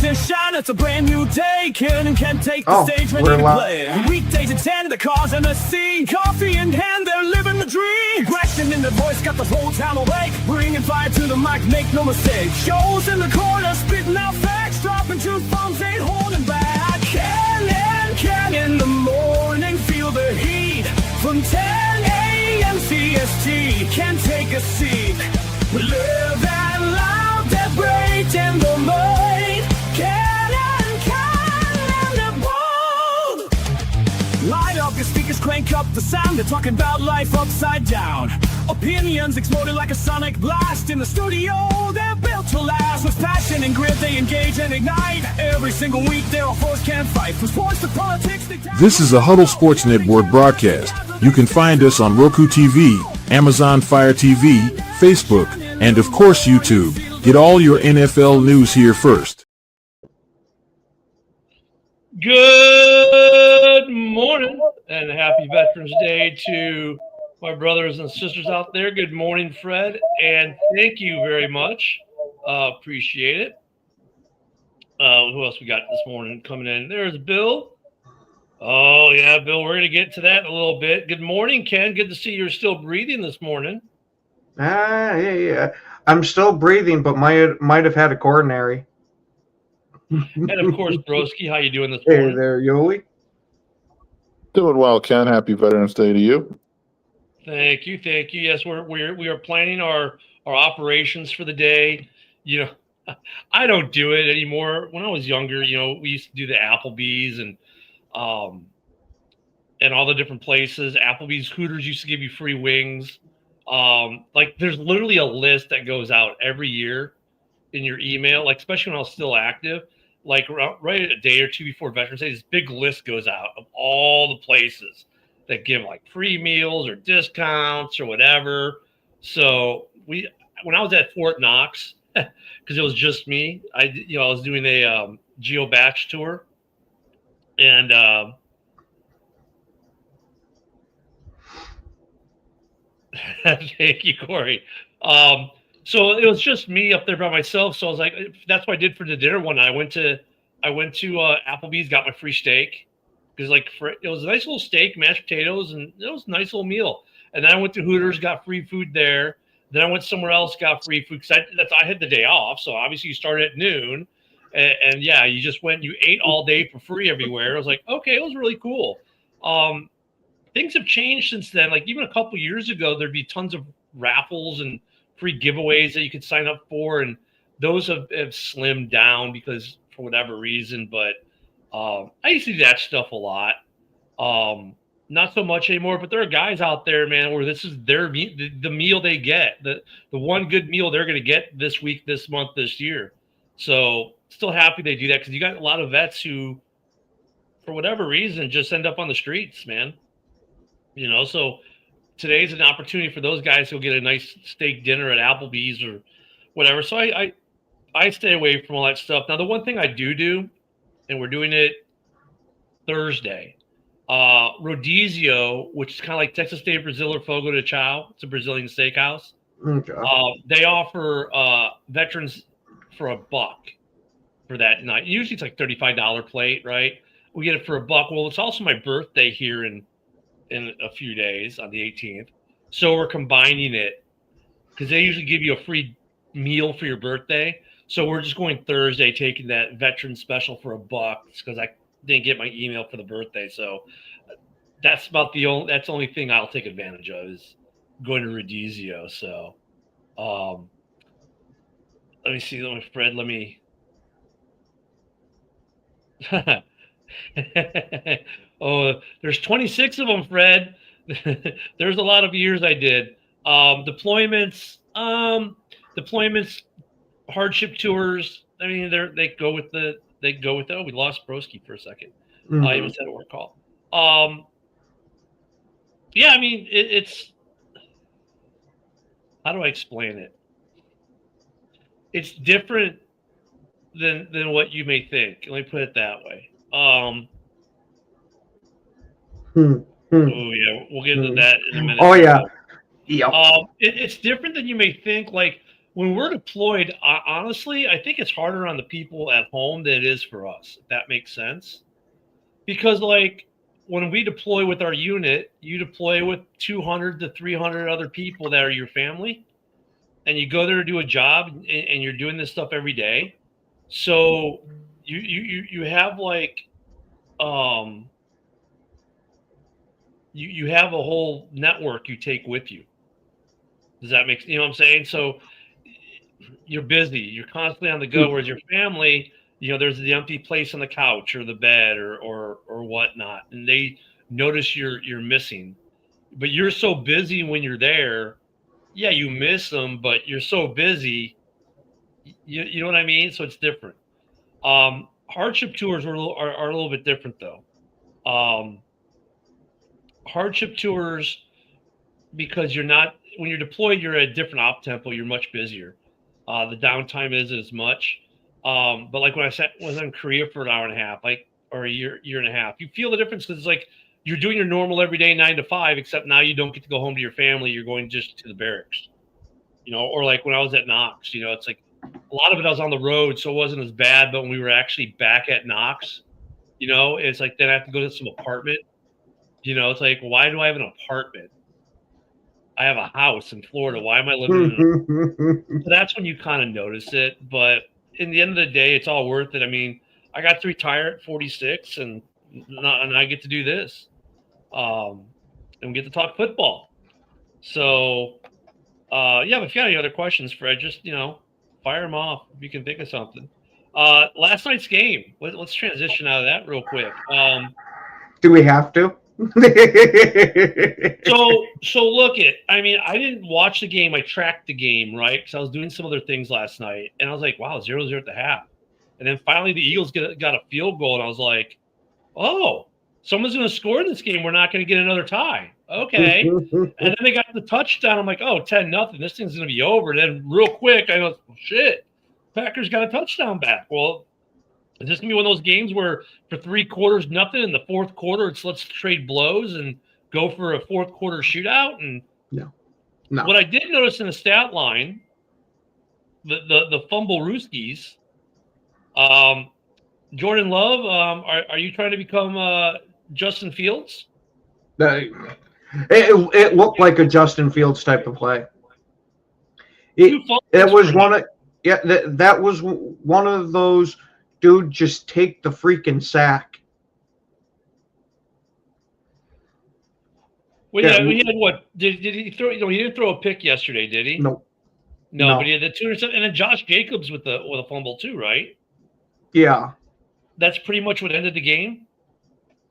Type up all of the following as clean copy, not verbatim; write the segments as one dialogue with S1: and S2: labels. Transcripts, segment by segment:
S1: to shine. It's a brand new day. Ken and Ken take the stage, ready to play. Weekdays at 10, the cars and the scene. Coffee in hand, they're living the dream. Question in the voice, got the whole town awake. Bringing fire to the mic, make no mistake. Shows in the corner, spitting out facts. Dropping truth bombs, ain't holding back. Ken and Ken in the morning, feel the heat. From 10 a.m. CST, can take a seat. We live and loud, that break in the mind. Ken and the bold. Light up your speakers, crank up the sound. They're talking about life upside down. Opinions exploding like a sonic blast. In the studio, they're built to last. With passion and grit, they engage and ignite. Every single week, their foes can't fight. From sports to politics,
S2: This is a Huddle Sports Network broadcast. You can find us on Roku TV, Amazon Fire TV, Facebook, and of course YouTube. Get all your NFL news here first.
S3: Good morning and happy Veterans Day to my brothers and sisters out there. Good morning, Fred, and thank you very much. Appreciate it. Who else we got this morning coming in? There's Bill. Oh, yeah, Bill, we're going to get to that in a little bit. Good morning, Ken. Good to see you're still breathing this morning.
S4: Yeah. I'm still breathing, but might have had a coronary.
S3: And, of course, Broski, how you doing this morning?
S4: Hey there, Yoli.
S5: Doing well, Ken. Happy Veterans Day to you.
S3: Thank you. Yes, we are planning our operations for the day. You know, I don't do it anymore. When I was younger, you know, we used to do the Applebee's and all the different places. Applebee's, Hooters used to give you free wings. Like there's literally a list that goes out every year in your email, like especially when I was still active, like right a day or two before Veterans Day, this big list goes out of all the places that give like free meals or discounts or whatever. So when I was at Fort Knox, because it was just me, I was doing a Geo Batch tour, and thank you, Corey. So it was just me up there by myself. So I was like, that's what I did for the dinner one night. I went to Applebee's, got my free steak because it was a nice little steak, mashed potatoes, and it was a nice little meal. And then I went to Hooters, got free food there. Then I went somewhere else, got free food because I had the day off. So obviously you started at noon, and yeah, you just went, you ate all day for free everywhere. I was like, okay, it was really cool. Things have changed since then. Like even a couple years ago, there'd be tons of raffles and free giveaways that you could sign up for, and those have slimmed down because for whatever reason. But I used to do that stuff a lot. Not so much anymore, but there are guys out there, man, where this is their the meal they get, the one good meal they're going to get this week, this month, this year. So still happy they do that because you got a lot of vets who, for whatever reason, just end up on the streets, man. You know, so today's an opportunity for those guys who'll get a nice steak dinner at Applebee's or whatever. So I stay away from all that stuff. Now, the one thing I do, and we're doing it Thursday, Rodizio, which is kind of like Texas State Brazil or Fogo de Chao. It's a Brazilian steakhouse.
S4: Okay.
S3: They offer veterans for $1 for that night. Usually it's like $35 plate, right? We get it for $1. Well, it's also my birthday here in a few days on the 18th. So we're combining it because they usually give you a free meal for your birthday. So we're just going Thursday, taking that veteran special for $1 because I didn't get my email for the birthday. So that's about the only thing I'll take advantage of is going to Rodizio. So let me see, Fred, let me oh, there's 26 of them, Fred. There's a lot of years I did. Deployments, hardship tours. I mean, they go with oh, we lost Broski for a second.
S4: Mm-hmm.
S3: I even said a word call. Yeah, I mean, it's how do I explain it? It's different than what you may think. Let me put it that way. Oh yeah, we'll get into that in a minute.
S4: Oh yeah. Yep.
S3: It's different than you may think. Like when we're deployed, honestly, I think it's harder on the people at home than it is for us, if that makes sense. Because, like, when we deploy with our unit, you deploy with 200 to 300 other people that are your family, and you go there to do a job, and you're doing this stuff every day. So you have, like, you have a whole network you take with you. Does that make, you know what I'm saying? So you're busy, you're constantly on the go, whereas your family, there's the empty place on the couch or the bed or whatnot, and they notice you're missing. But you're so busy when you're there, yeah, you miss them, but you're so busy, you know what I mean? So it's different. Hardship tours are a little bit different, though. Hardship tours, because when you're deployed, you're at a different op tempo, you're much busier. The downtime isn't as much. But like when I was in Korea for an hour and a half, or a year and a half, you feel the difference, because it's like you're doing your normal everyday 9 to 5, except now you don't get to go home to your family. You're going just to the barracks, or like when I was at Knox, it's like a lot of it I was on the road, so it wasn't as bad. But when we were actually back at Knox, it's like then I have to go to some apartment. It's like, why do I have an apartment? I have a house in Florida. Why am I living in So that's when you kind of notice it. But in the end of the day, it's all worth it. I mean, I got to retire at 46, and I get to do this. And we get to talk football. So, yeah, but if you got any other questions, Fred, just, fire them off if you can think of something. Last night's game. Let's transition out of that real quick.
S4: Do we have to?
S3: So look I didn't watch the game. I tracked the game, right? Because I was doing some other things last night, and I was like, wow, 0-0 at the half. And then finally the Eagles got a field goal, and I was like, oh, someone's going to score in this game. We're not going to get another tie. Okay. And then they got the touchdown. I'm like, oh, 10-0. This thing's going to be over. And then real quick, I go, shit, Packers got a touchdown back. Well, is this going to be one of those games where for 3 quarters, nothing, in the fourth quarter, it's let's trade blows and go for a fourth quarter shootout? And
S4: no.
S3: What I did notice in the stat line, the fumble Rooskies, Jordan Love, are you trying to become Justin Fields?
S4: It looked like a Justin Fields type of play. It was one of that was one of those. Dude, just take the freaking sack.
S3: Well, yeah, he had what? Did he throw? He didn't throw a pick yesterday, did he?
S4: No.
S3: But he had the 2 interceptions, and then Josh Jacobs with a fumble too, right?
S4: Yeah.
S3: That's pretty much what ended the game.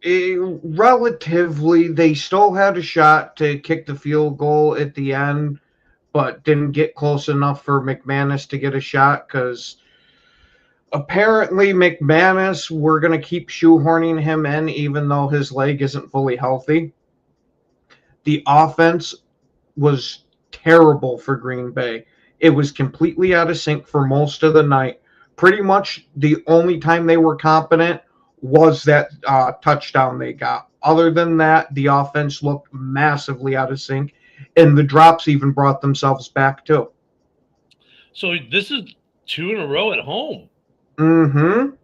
S4: Relatively, they still had a shot to kick the field goal at the end, but didn't get close enough for McManus to get a shot, because apparently McManus, we're going to keep shoehorning him in even though his leg isn't fully healthy. The offense was terrible for Green Bay. It was completely out of sync for most of the night. Pretty much the only time they were competent was that touchdown they got. Other than that, the offense looked massively out of sync, and the drops even brought themselves back too.
S3: So this is 2 in a row at home.
S4: Mm-hmm.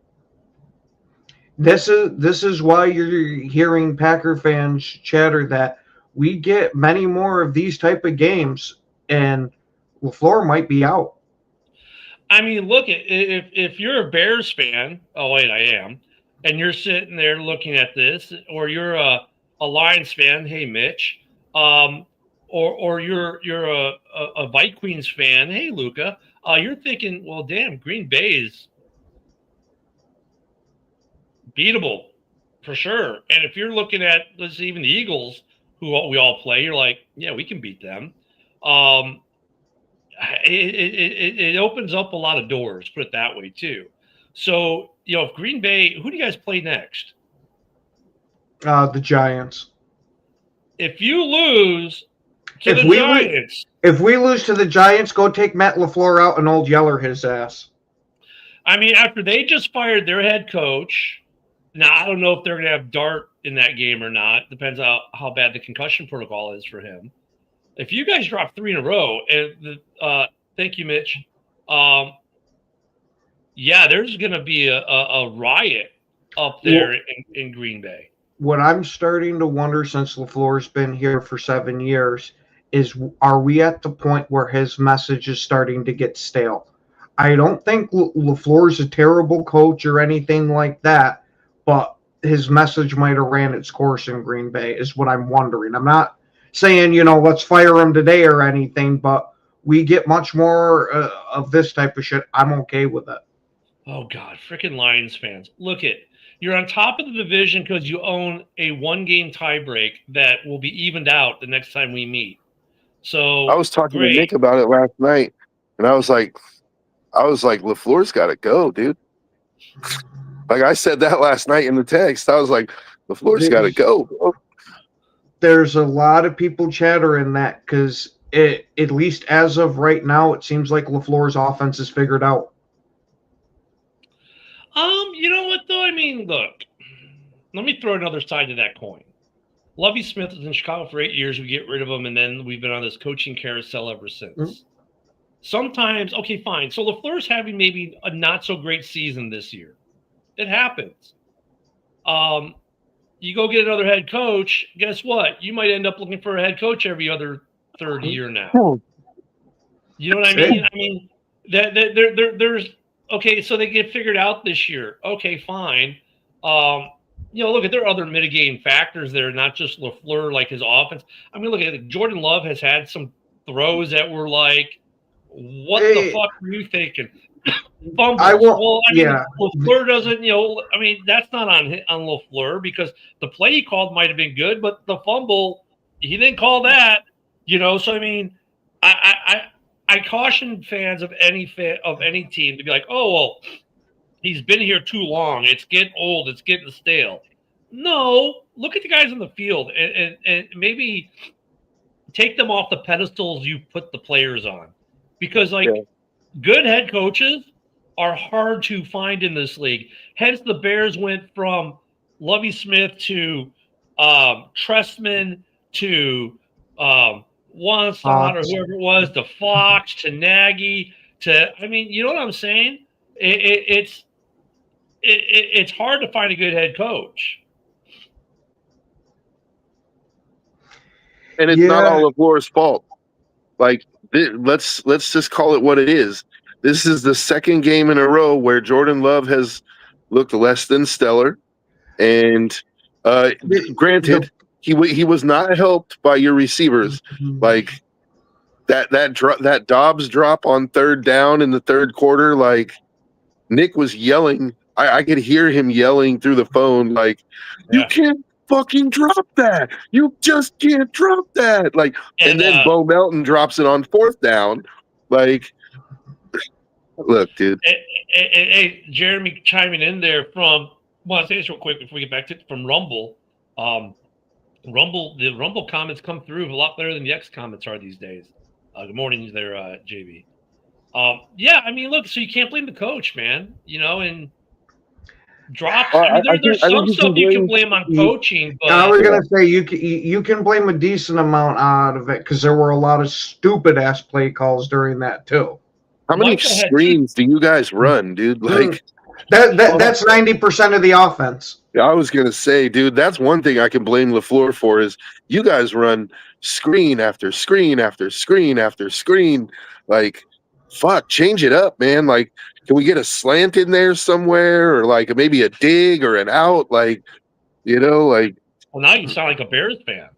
S4: This is why you're hearing Packer fans chatter that we get many more of these type of games, and LaFleur might be out.
S3: I mean, look, if you're a Bears fan, oh wait, I am, and you're sitting there looking at this, or you're a Lions fan, hey Mitch, or you're a Vikings fan, hey Luca, you're thinking, well, damn, Green Bay is beatable for sure. And if you're looking at, let's say, even the Eagles, who we all play, you're like, yeah, we can beat them. It opens up a lot of doors, put it that way too. So, if Green Bay, who do you guys play next?
S4: The Giants.
S3: If you lose to the Giants.
S4: If we lose to the Giants, go take Matt LaFleur out and Old Yeller his ass.
S3: I mean, after they just fired their head coach, now I don't know if they're going to have Dart in that game or not. Depends on how bad the concussion protocol is for him. If you guys drop 3 in a row, and Thank you, Mitch. Yeah, there's going to be a riot up there in Green Bay.
S4: What I'm starting to wonder, since LaFleur's been here for 7 years, is are we at the point where his message is starting to get stale? I don't think LaFleur's a terrible coach or anything like that, but his message might have ran its course in Green Bay is what I'm wondering. I'm not saying, let's fire him today or anything, but we get much more of this type of shit. I'm okay with it.
S3: Oh, God, freaking Lions fans. Look it. You're on top of the division because you own a one-game tiebreak that will be evened out the next time we meet. So
S6: I was talking to Nick about it last night, and I was like, LaFleur's got to go, dude. Like I said that last night in the text. I was like, LaFleur's got to go, bro.
S4: There's a lot of people chattering that because at least as of right now, it seems like LaFleur's offense is figured out.
S3: You know what, though? I mean, look, let me throw another side to that coin. Lovie Smith was in Chicago for 8 years. We get rid of him, and then we've been on this coaching carousel ever since. Mm-hmm. Sometimes, okay, fine. So LaFleur's having maybe a not-so-great season this year. It happens. You go get another head coach, guess what? You might end up looking for a head coach every other third year now. You know what I mean? I mean, there's okay, so they get figured out this year. Okay, fine. Look, there are other mitigating factors there, not just LaFleur, like his offense. I mean, look at it. Jordan Love has had some throws that were like, what the fuck were you thinking? Fumbles. LaFleur doesn't, that's not on LaFleur because the play he called might have been good, but the fumble, he didn't call that, So, I mean, I caution fans of any team to be like, oh, well, he's been here too long. It's getting old. It's getting stale. No, look at the guys on the field and maybe take them off the pedestals you put the players on. Because, good head coaches are hard to find in this league. Hence, the Bears went from Lovie Smith to Trestman to Wannstedt or whoever it was, to Fox to Nagy to, you know what I'm saying? It's hard to find a good head coach.
S6: And it's not all LaFleur's fault. Let's just call it what it is. This is the second game in a row where Jordan Love has looked less than stellar. And granted, he was not helped by your receivers. Like that Dobbs drop on third down in the third quarter, Nick was yelling. I could hear him yelling through the phone, you can't fucking drop that. You just can't drop that. And then Bo Melton drops it on fourth down. Look, dude.
S3: Hey, Jeremy chiming in there I want to say this real quick before we get back to from Rumble. The Rumble comments come through a lot better than the X comments are these days. Good morning there, JB. Look, so you can't blame the coach, man. And drops. There's some stuff you can blame on coaching. But
S4: I was gonna say you can blame a decent amount out of it because there were a lot of stupid ass play calls during that too.
S6: How many screens do you guys run, dude?
S4: That's 90% of the offense.
S6: I was gonna say, dude, that's one thing I can blame LaFleur for is you guys run screen after screen after screen after screen. Fuck, change it up, man. Can we get a slant in there somewhere, or maybe a dig or an out? Well,
S3: now you sound like a Bears fan.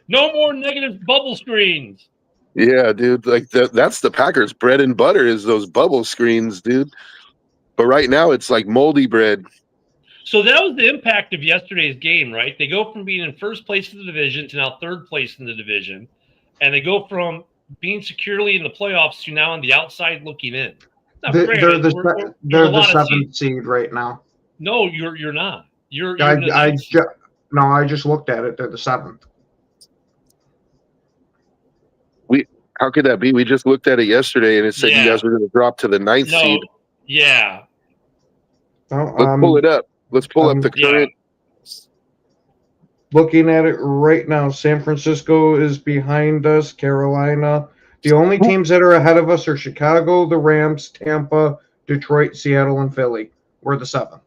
S3: No more negative bubble screens.
S6: Yeah, dude. That's the Packers' bread and butter is those bubble screens, dude. But right now it's like moldy bread.
S3: So that was the impact of yesterday's game, right? They go from being in first place in the division to now third place in the division, and they go from being securely in the playoffs to now on the outside looking in.
S4: They're the seventh seed right now.
S3: No, you're not.
S4: I just looked at it. They're the seventh.
S6: How could that be? We just looked at it yesterday, and it said you guys were going to drop to the ninth seed.
S3: Yeah.
S4: Well,
S6: Let's pull it up. Let's pull up the current.
S4: Looking at it right now, San Francisco is behind us. Carolina, The only teams that are ahead of us are Chicago, the Rams, Tampa, Detroit, Seattle, and Philly. We're the 7th.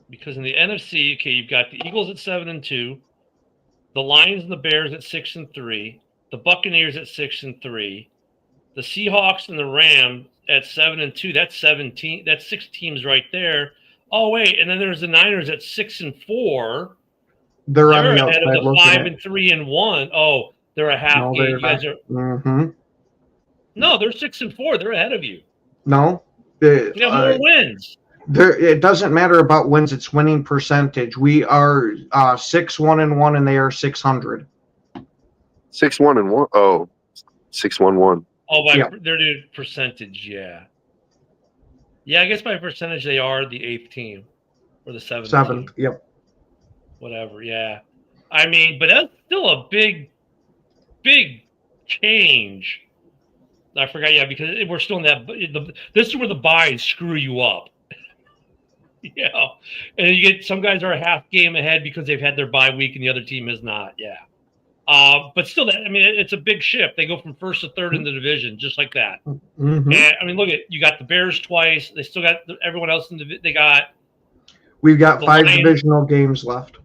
S3: Because in the NFC, okay, you've got the Eagles at 7-2, the Lions and the Bears at 6-3, the Buccaneers at 6-3, the Seahawks and the Rams at 7-2. That's 17. That's 6 teams right there. Oh wait, and then there's the Niners at 6-4.
S4: They're on the
S3: ahead
S4: outside
S3: of the 5-3-1. Oh, they're a half game. You guys are.
S4: Mm-hmm.
S3: No, they're 6-4. They're ahead of you.
S4: No,
S3: They have more wins.
S4: it doesn't matter about wins; it's winning percentage. We are 6-1-1, and they are 600.
S6: 6-1-1. Oh, 6-1-1.
S3: Oh, by
S4: Yeah.
S3: their percentage, yeah. Yeah, I guess by percentage they are the 8th team or the 7th.
S4: 7th.
S3: Team.
S4: Yep.
S3: Whatever, yeah. I mean, but that's still a big change. I forgot, yeah, because we're still in that. This is where the buys screw you up. Yeah, and you get some guys are a half game ahead because they've had their bye week, and the other team is not. Yeah, but still, I mean, it's a big shift. They go from 1st to 3rd in the division, just like that.
S4: Mm-hmm.
S3: And I mean, look at you got the Bears twice. They still got everyone else in the. They got.
S4: We've got 5
S3: Lions.
S4: divisional games left.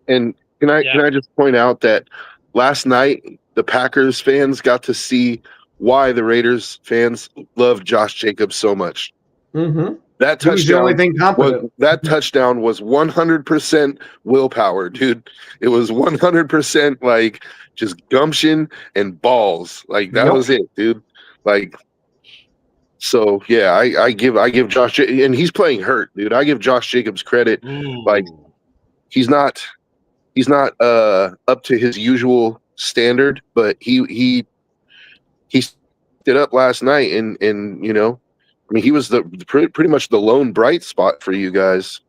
S6: And can I just point out that last night the Packers fans got to see why the Raiders fans love Josh Jacobs so much.
S4: Mm-hmm.
S6: That
S4: He's the only
S6: touchdown
S4: thing competent.
S6: that touchdown was 100% willpower, dude. It was 100% like just gumption and balls. Like that
S4: Yep.
S6: was it, dude. Like so yeah, I give Josh and he's playing hurt, dude. I give Josh Jacobs credit. Like he's not up to his usual standard, but he stood up last night and you know, I mean he was pretty much the lone bright spot for you guys.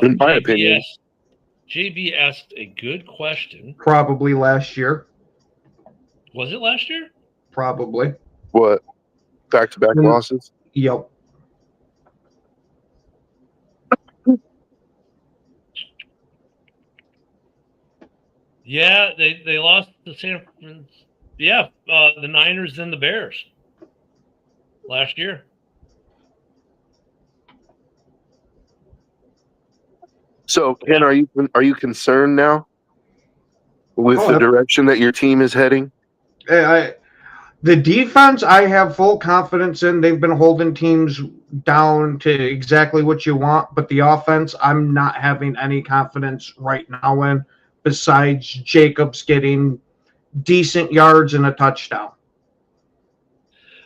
S6: In my opinion.
S3: JB asked a good question.
S4: Probably last year.
S3: Was it last year?
S4: Probably.
S6: What? Back-to-back
S4: Mm.
S6: losses?
S4: Yep.
S3: Yeah, they lost to San Francisco. Yeah, the Niners and the Bears last year.
S6: So, Ken, are you concerned now with the direction that your team is heading?
S4: The defense, I have full confidence in. They've been holding teams down to exactly what you want, but the offense, I'm not having any confidence right now in, besides Jacobs getting decent yards and a touchdown.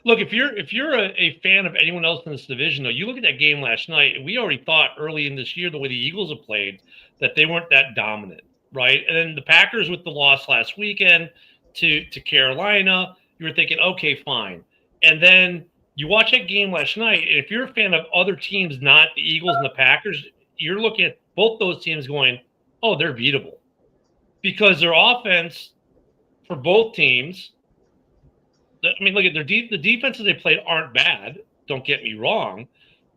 S3: Look, if you're a fan of anyone else in this division, though, you look at that game last night, and we already thought early in this year, the way the Eagles have played, that they weren't that dominant, right? And then the Packers with the loss last weekend to Carolina, you were thinking, okay, fine. And then you watch that game last night, and if you're a fan of other teams, not the Eagles and the Packers, you're looking at both those teams going, oh, they're beatable. Because their offense for both teams, I mean, look at the defenses they played aren't bad. Don't get me wrong.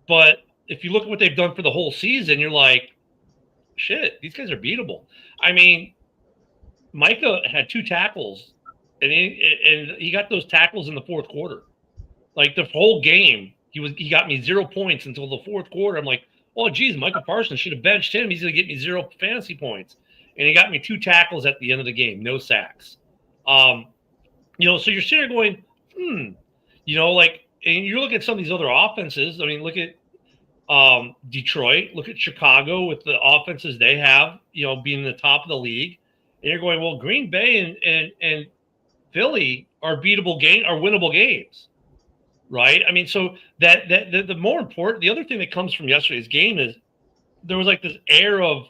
S3: But if you look at what they've done for the whole season, you're like, shit, these guys are beatable. I mean, Micah had 2 tackles, and he got those tackles in the 4th quarter. Like the whole game, he got me 0 points until the 4th quarter. I'm like, oh, geez, Michael Parsons should have benched him. He's going to get me 0 fantasy points. And he got me 2 tackles at the end of the game, no sacks. You know, so you're sitting there going, you know, like, and you look at some of these other offenses. I mean, look at Detroit, look at Chicago with the offenses they have, you know, being the top of the league. And you're going, well, Green Bay and Philly are winnable games, right? I mean, so that the more important, the other thing that comes from yesterday's game is there was like this air of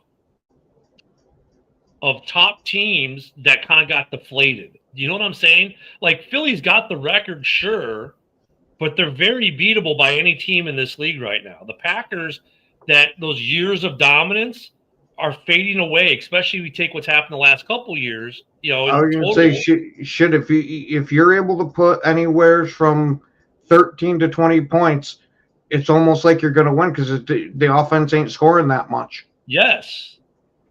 S3: top teams that kind of got deflated. You know what I'm saying? Like Philly's got the record, sure, but they're very beatable by any team in this league right now. The Packers, that those years of dominance are fading away, especially if you take what's happened the last couple of years. You know,
S4: I was going to say, if you're able to put anywhere from 13 to 20 points, it's almost like you're going to win because the offense ain't scoring that much.
S3: Yes.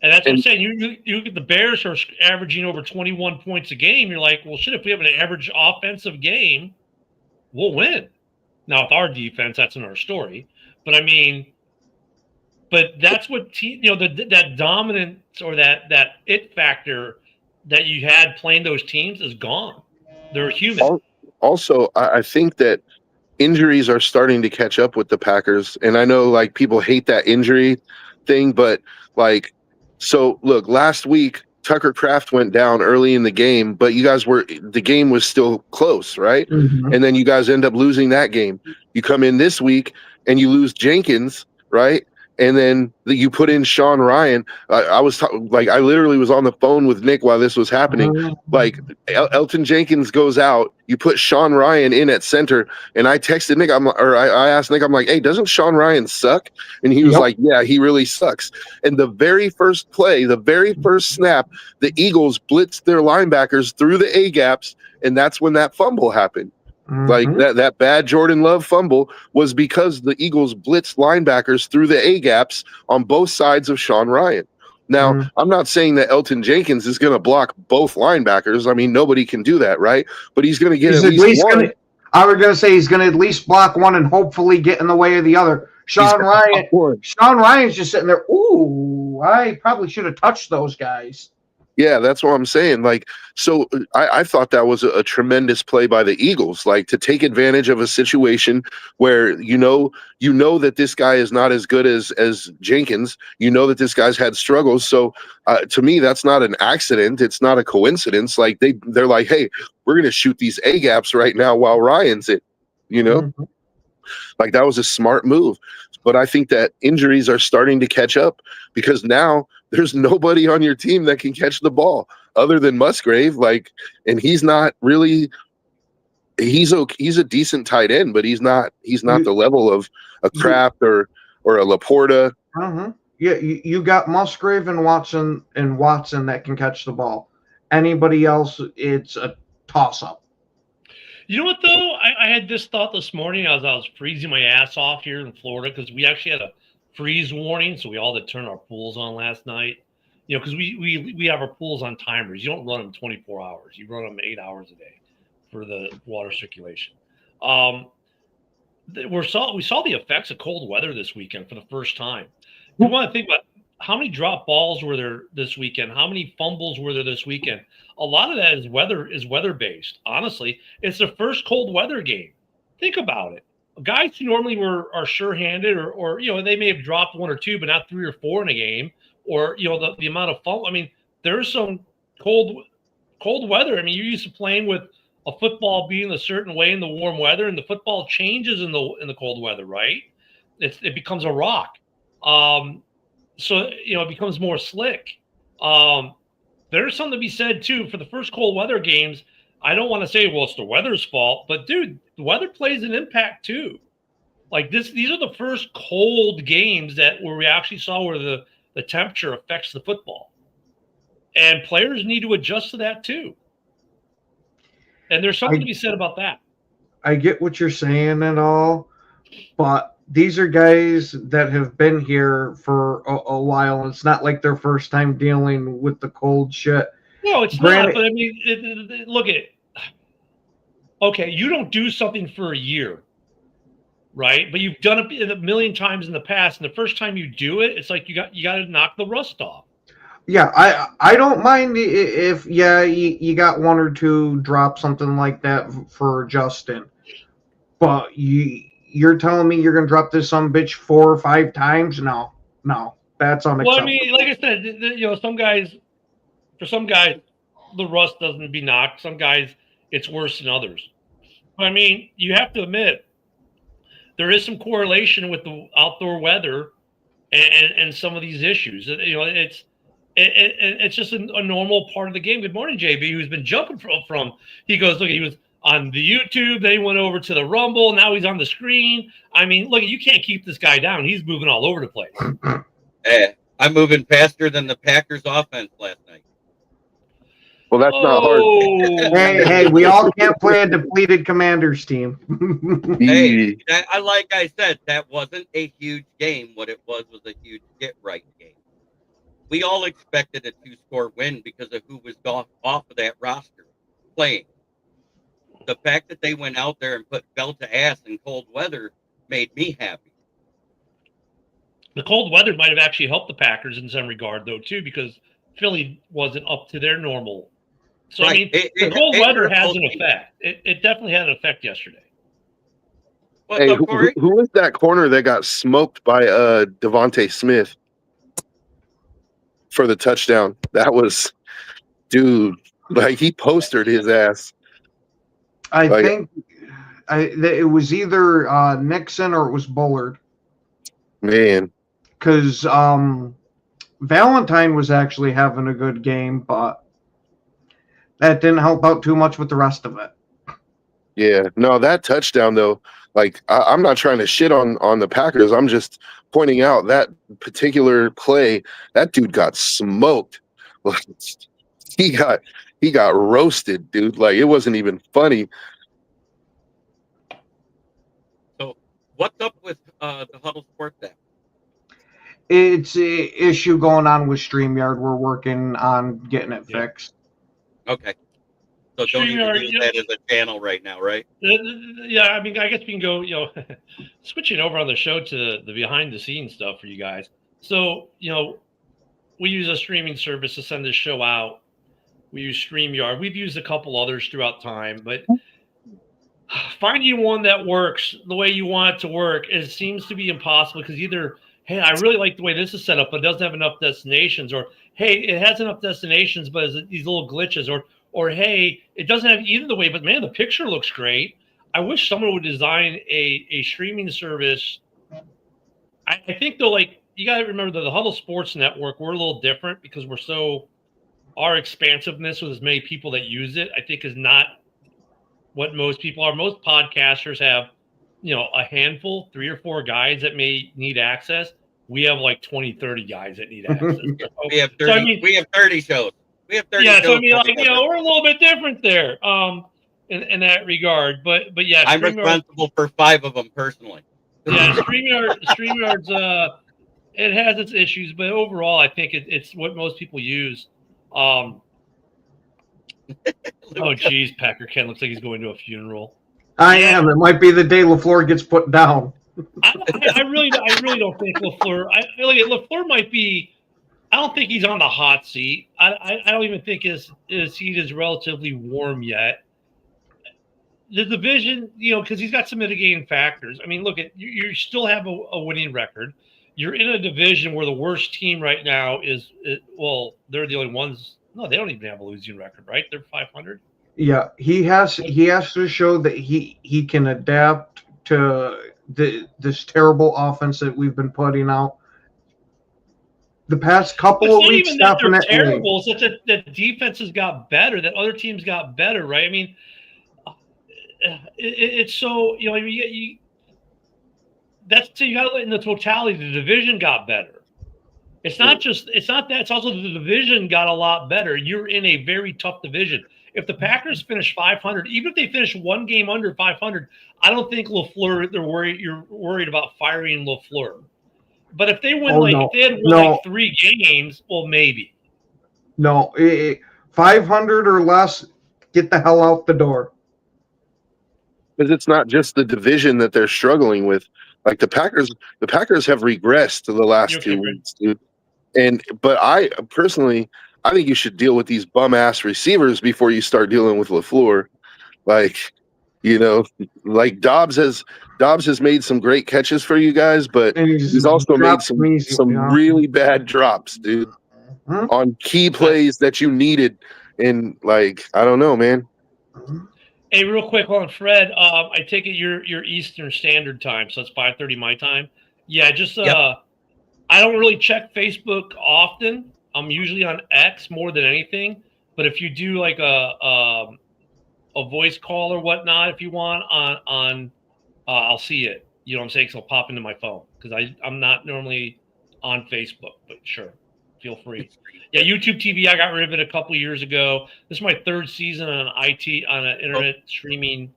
S3: And that's what I'm saying. You look at the Bears are averaging over 21 points a game. You're like, well, shit, if we have an average offensive game, we'll win. Now, with our defense, that's another story. But I mean, that's what that dominance or that it factor that you had playing those teams is gone. They're human.
S6: Also, I think that injuries are starting to catch up with the Packers. And I know like people hate that injury thing, but like, so look, last week, Tucker Kraft went down early in the game, but the game was still close, right?
S4: Mm-hmm.
S6: And then you guys end up losing that game. You come in this week and you lose Jenkins, right? And then you put in Sean Ryan. I literally was on the phone with Nick while this was happening. Like Elton Jenkins goes out, you put Sean Ryan in at center, and I texted Nick. I asked Nick, I'm like, hey, doesn't Sean Ryan suck? And he was like, yeah, he really sucks. And the very first play, the very first snap, the Eagles blitzed their linebackers through the A gaps, and that's when that fumble happened. Like that bad Jordan Love fumble was because the Eagles blitzed linebackers through the A gaps on both sides of Sean Ryan. Now, I'm not saying that Elton Jenkins is going to block both linebackers. I mean, nobody can do that, right? But he's going to get at least one.
S4: I was going to say he's going to at least block one and hopefully get in the way of the other. Sean Ryan's just sitting there. Ooh, I probably should have touched those guys.
S6: Yeah, that's what I'm saying. Like, so I thought that was a tremendous play by the Eagles, like to take advantage of a situation where you know that this guy is not as good as Jenkins. You know that this guy's had struggles. So to me, that's not an accident. It's not a coincidence. Like they're like, hey, we're gonna shoot these A gaps right now while Ryan's it. You know, like that was a smart move. But I think that injuries are starting to catch up because now there's nobody on your team that can catch the ball other than Musgrave. Like, and he's not really. He's a decent tight end, but he's not the level of a Kraft or a Laporta.
S4: Yeah, you got Musgrave and Watson that can catch the ball. Anybody else, it's a toss up.
S3: You know what though? I had this thought this morning as I was freezing my ass off here in Florida because we actually had a freeze warning, so we all had to turn our pools on last night. You know, because we have our pools on timers. You don't run them 24 hours. You run them 8 hours a day for the water circulation. We saw the effects of cold weather this weekend for the first time. You want to think about how many drop balls were there this weekend? How many fumbles were there this weekend? A lot of that is weather based. Honestly, it's the first cold weather game. Think about it. Guys who normally are sure-handed or they may have dropped one or two, but not 3 or 4 in a game, or the amount of fumble. I mean, there's some cold weather. I mean, you're used to playing with a football being a certain way in the warm weather, and the football changes in the cold weather, right? It becomes a rock. So it becomes more slick. There's something to be said too for the first cold weather games. I don't want to say, well, it's the weather's fault, but dude, the weather plays an impact too. Like these are the first cold games where we actually saw where the temperature affects the football, and players need to adjust to that too. And there's something to be said about that.
S4: I get what you're saying and all, but these are guys that have been here for a while, and it's not like their first time dealing with the cold shit.
S3: No, it's not. But I mean, look at it. Okay, you don't do something for a year, right? But you've done it a million times in the past, and the first time you do it, it's like you got to knock the rust off.
S4: Yeah, I don't mind if you got 1 or 2 drop something like that for Justin, but you're telling me you're gonna drop this some bitch 4 or 5 times? No, that's unacceptable.
S3: Well, I mean, like I said, for some guys, the rust doesn't be knocked. Some guys, it's worse than others. But I mean, you have to admit there is some correlation with the outdoor weather and some of these issues. It's just a normal part of the game. Good morning, JB, who's been jumping from. He goes, look, he was on the YouTube, then he went over to the Rumble, now he's on the screen. I mean, look, you can't keep this guy down. He's moving all over the place.
S7: Hey, I'm moving faster than the Packers offense last night.
S6: Well, that's not hard.
S4: Hey, we all can't play a depleted Commanders team.
S7: Hey, like I said, that wasn't a huge game. What it was a huge get-right game. we all expected a 2-score win because of who was off of that roster playing. The fact that they went out there and put belt to ass in cold weather made me happy.
S3: The cold weather might have actually helped the Packers in some regard, though, too, because Philly wasn't up to their normal. So,
S7: Right.
S3: I mean, the cold weather has an effect. It definitely had an effect yesterday.
S7: What's
S6: Hey,
S7: up, Corey?
S6: who was that corner that got smoked by Devontae Smith for the touchdown? That was, dude, like he postered his ass.
S4: I
S6: Like-
S4: think it was either Nixon or it was Bullard.
S6: Man,
S4: Because Valentine was actually having a good game, but that didn't help out too much with the rest of it.
S6: yeah, no, that touchdown though. Like I'm not trying to shit on the Packers. I'm just pointing out that particular play. That dude got smoked. he got roasted, dude. Like it wasn't even funny.
S7: So, what's up with the Huddle Sports app?
S4: It's an issue going on with StreamYard. We're working on getting it fixed.
S7: Okay. So don't even
S3: StreamYard,
S7: use
S3: yeah.
S7: that as a channel right now, right?
S3: Yeah, I mean, I guess we can go, switching over on the show to the behind the scenes stuff for you guys. So, we use a streaming service to send this show out. We use StreamYard. We've used a couple others throughout time, but finding one that works the way you want it to work, it seems to be impossible because either, hey, I really like the way this is set up, but it doesn't have enough destinations, or hey, it has enough destinations, but it's these little glitches, or hey, it doesn't have either the way, but man, the picture looks great. I wish someone would design a streaming service. I think though, like you got to remember that the Huddle Sports Network, we're a little different because our expansiveness with as many people that use it, I think is not what most people are. Most podcasters have, a handful, 3 or 4 guys that may need access. We have like 20, 30 guys that need access.
S7: We have 30. We have 30 shows. We have 30.
S3: Yeah, so I
S7: shows
S3: mean, like,
S7: together.
S3: we're a little bit different there, in that regard. But yeah,
S7: I'm
S3: StreamYard,
S7: responsible for 5 of them personally.
S3: yeah, StreamYard's it has its issues, but overall, I think it's what most people use. Oh, geez, Packer Ken looks like he's going to a funeral.
S4: I am. It might be the day LaFleur gets put down.
S3: I really don't think LaFleur. I feel like LaFleur might be. I don't think he's on the hot seat. I don't even think his seat is relatively warm yet. The division, because he's got some mitigating factors. I mean, look, you still have a winning record. You're in a division where the worst team right now is they're the only ones. No, they don't even have a losing record, right? They're 500.
S4: Yeah, he has to show that he can adapt to this terrible offense that we've been putting out. The past couple of weeks,
S3: It's not even that they're
S4: definitely.
S3: terrible. It's that defenses got better, that other teams got better, right? I mean, it's so that's you got to in the totality. The division got better. It's not that. It's also the division got a lot better. You're in a very tough division. If the Packers finish 500, even if they finish one game under 500, I don't think LaFleur. You're worried about firing LaFleur. But if they win if they had won like 3 games, well, maybe.
S4: No, 500 or less, get the hell out the door.
S6: because it's not just the division that they're struggling with. Like the Packers have regressed to the last 2 weeks, dude. But I personally, I think you should deal with these bum ass receivers before you start dealing with LaFleur. Like, like Dobbs has made some great catches for you guys, but
S4: And
S6: he's also made some
S4: yeah.
S6: really bad drops, dude, on key plays that you needed. And like, I don't know, man.
S3: Hey, real quick on Fred. I take it you're Eastern Standard Time, so it's 5:30 my time. Yeah, just
S7: Yep.
S3: I don't really check Facebook often. I'm usually on X more than anything. But if you do like a voice call or whatnot, if you want on I'll see it. You know what I'm saying? So it'll pop into my phone because I'm not normally on Facebook, but sure, feel free. Yeah, YouTube TV. I got rid of it a couple years ago. This is my 3rd season on an internet streaming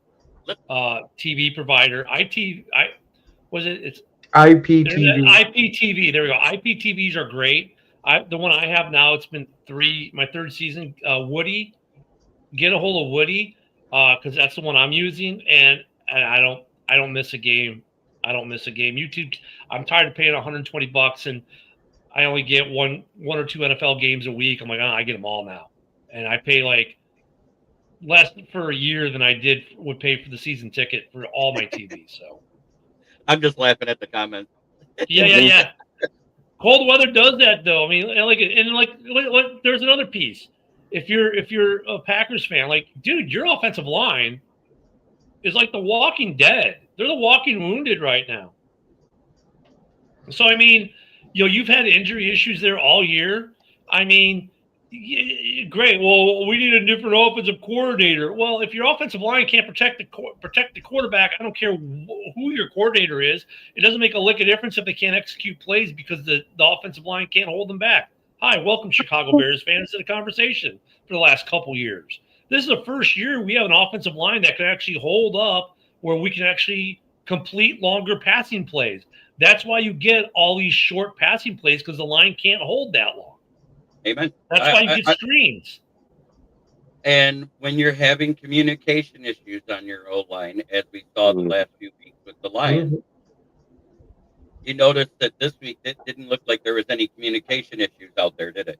S3: TV provider. It's
S4: IPTV.
S3: IPTV. There we go. IPTVs are great. The one I have now, it's been my third season. Woody, get a hold of Woody, because that's the one I'm using, and I don't miss a game. I don't miss a game. YouTube, I'm tired of paying $120 and I only get one or two NFL games a week. I'm like, I get them all now, and I pay like less for a year than I would pay for the season ticket for all my TVs. So
S7: I'm just laughing at the comments.
S3: yeah. Cold weather does that though. I mean, there's another piece. If you're a Packers fan, like, dude, your offensive line is like the Walking Dead. They're the Walking Wounded right now. So I mean, you've had injury issues there all year. I mean, great. Well, we need a different offensive coordinator. Well, if your offensive line can't protect the quarterback, I don't care who your coordinator is. It doesn't make a lick of difference if they can't execute plays because the offensive line can't hold them back. Hi, welcome Chicago Bears fans to the conversation for the last couple years. This is the first year we have an offensive line that can actually hold up where we can actually complete longer passing plays. That's why you get all these short passing plays, because the line can't hold that long.
S7: Amen.
S3: That's why you get screens.
S7: And when you're having communication issues on your O-line, as we saw the last few weeks with the Lions, you notice that this week it didn't look like there was any communication issues out there, did it?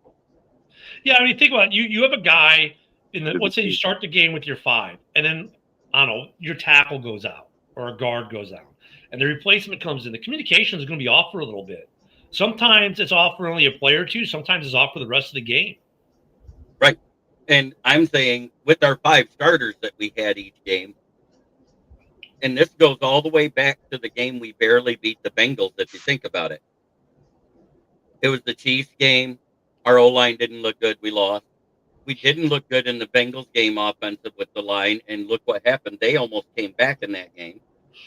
S3: Yeah, I mean, think about it. You have a guy let's say you start the game with your 5, and then, I don't know, your tackle goes out or a guard goes out, and the replacement comes in. The communication is going to be off for a little bit. Sometimes it's off for only a play or two. Sometimes it's off for the rest of the game.
S7: Right. And I'm saying with our 5 starters that we had each game, and this goes all the way back to the game we barely beat the Bengals, if you think about it. It was the Chiefs game. Our O-line didn't look good. We lost. We didn't look good in the Bengals game offensive with the line, and look what happened. They almost came back in that game.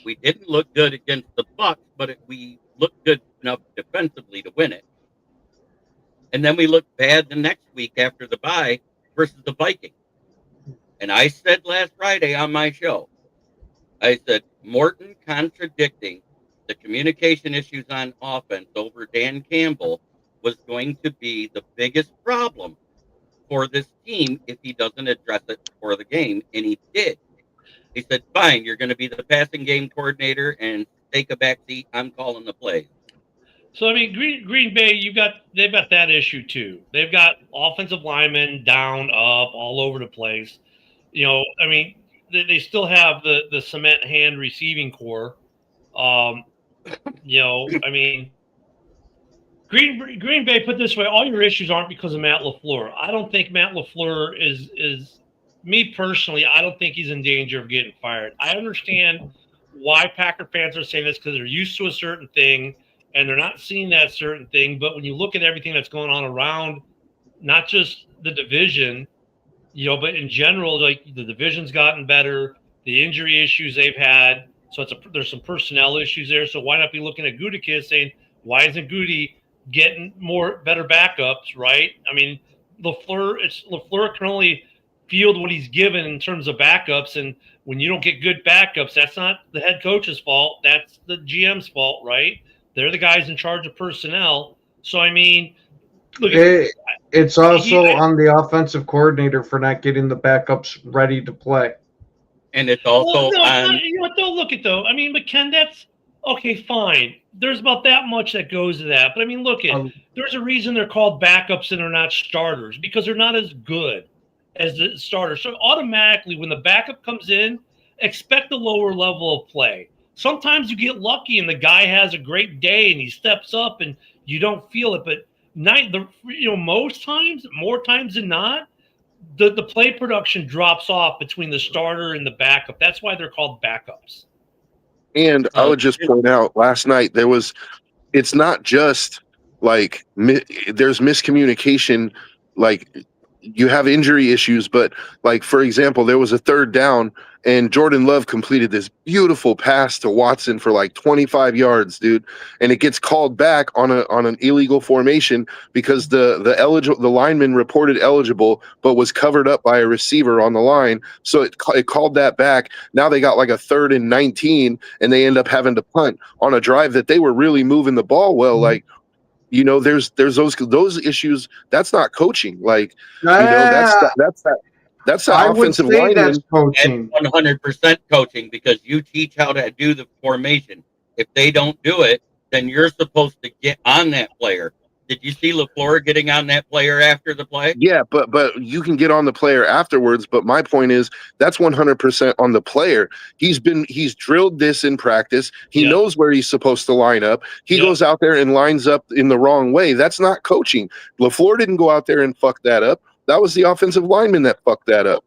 S7: We didn't look good against the Bucs, but we looked good enough defensively to win it. And then we looked bad the next week after the bye versus the Vikings. And I said last Friday on my show, I said, Morton contradicting the communication issues on offense over Dan Campbell was going to be the biggest problem for this team if he doesn't address it for the game. And he did. He said, fine, you're going to be the passing game coordinator and take a back seat. I'm calling the plays.
S3: So, I mean, Green Bay, they've got that issue too. They've got offensive linemen down, up, all over the place. I mean, they still have the cement hand receiving core. I mean, Green Bay, put this way, all your issues aren't because of Matt LaFleur. I don't think Matt LaFleur is me personally, I don't think he's in danger of getting fired. I understand why Packer fans are saying this, because they're used to a certain thing and they're not seeing that certain thing. But when you look at everything that's going on around, not just the division, but in general, like, the division's gotten better, the injury issues they've had. So there's some personnel issues there. So why not be looking at Gutekunst saying, why isn't Goody getting better backups, right? I mean, LaFleur can only field what he's given in terms of backups, and when you don't get good backups, that's not the head coach's fault. That's the GM's fault, right? They're the guys in charge of personnel. So, I mean, look,
S4: it's also on the offensive coordinator for not getting the backups ready to play.
S7: And it's also
S3: don't look at though. I mean, but Ken, that's okay, fine. There's about that much that goes to that. But I mean, look at there's a reason they're called backups and they're not starters, because they're not as good as the starter. So automatically when the backup comes in, expect a lower level of play. Sometimes you get lucky and the guy has a great day and he steps up and you don't feel it. But most times, more times than not, the play production drops off between the starter and the backup. That's why they're called backups.
S6: And I would just point out, last night it's not just like there's miscommunication, like you have injury issues, but like, for example, there was a 3rd down and Jordan Love completed this beautiful pass to Watson for like 25 yards, dude. And it gets called back on an illegal formation because the lineman reported eligible, but was covered up by a receiver on the line. So it called that back. Now they got like a 3rd and 19 and they end up having to punt on a drive that they were really moving the ball well. Like, You know, there's those issues. That's not coaching. Like, that's the
S4: I would
S6: offensive
S4: say
S6: lineman.
S4: that's coaching.
S7: 100% coaching, because you teach how to do the formation. If they don't do it, then you're supposed to get on that player. Did you see LaFleur getting on that player after the play?
S6: Yeah, but you can get on the player afterwards. But my point is that's 100% on the player. He's drilled this in practice. He knows where he's supposed to line up. He goes out there and lines up in the wrong way. That's not coaching. LaFleur didn't go out there and fuck that up. That was the offensive lineman that fucked that up.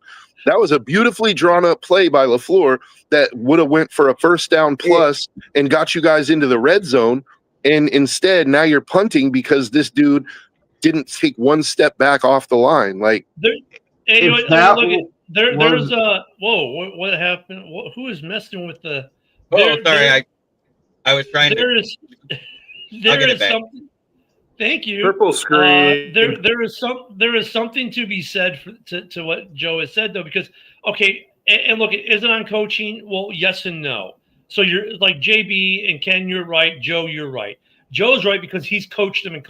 S6: That was a beautifully drawn up play by LaFleur that would have went for a first down plus and got you guys into the red zone. And instead, now you're punting because this dude didn't take one step back off the line. Like,
S3: there's what happened? Who is messing with the?
S7: Sorry, I was trying to.
S3: There is something. Thank you.
S5: Purple screen.
S3: There is something to be said to what Joe has said, though, because and look, is it on coaching? Well, yes and no. So you're like JB and Ken, you're right. Joe, you're right. Joe's right because he's coached them at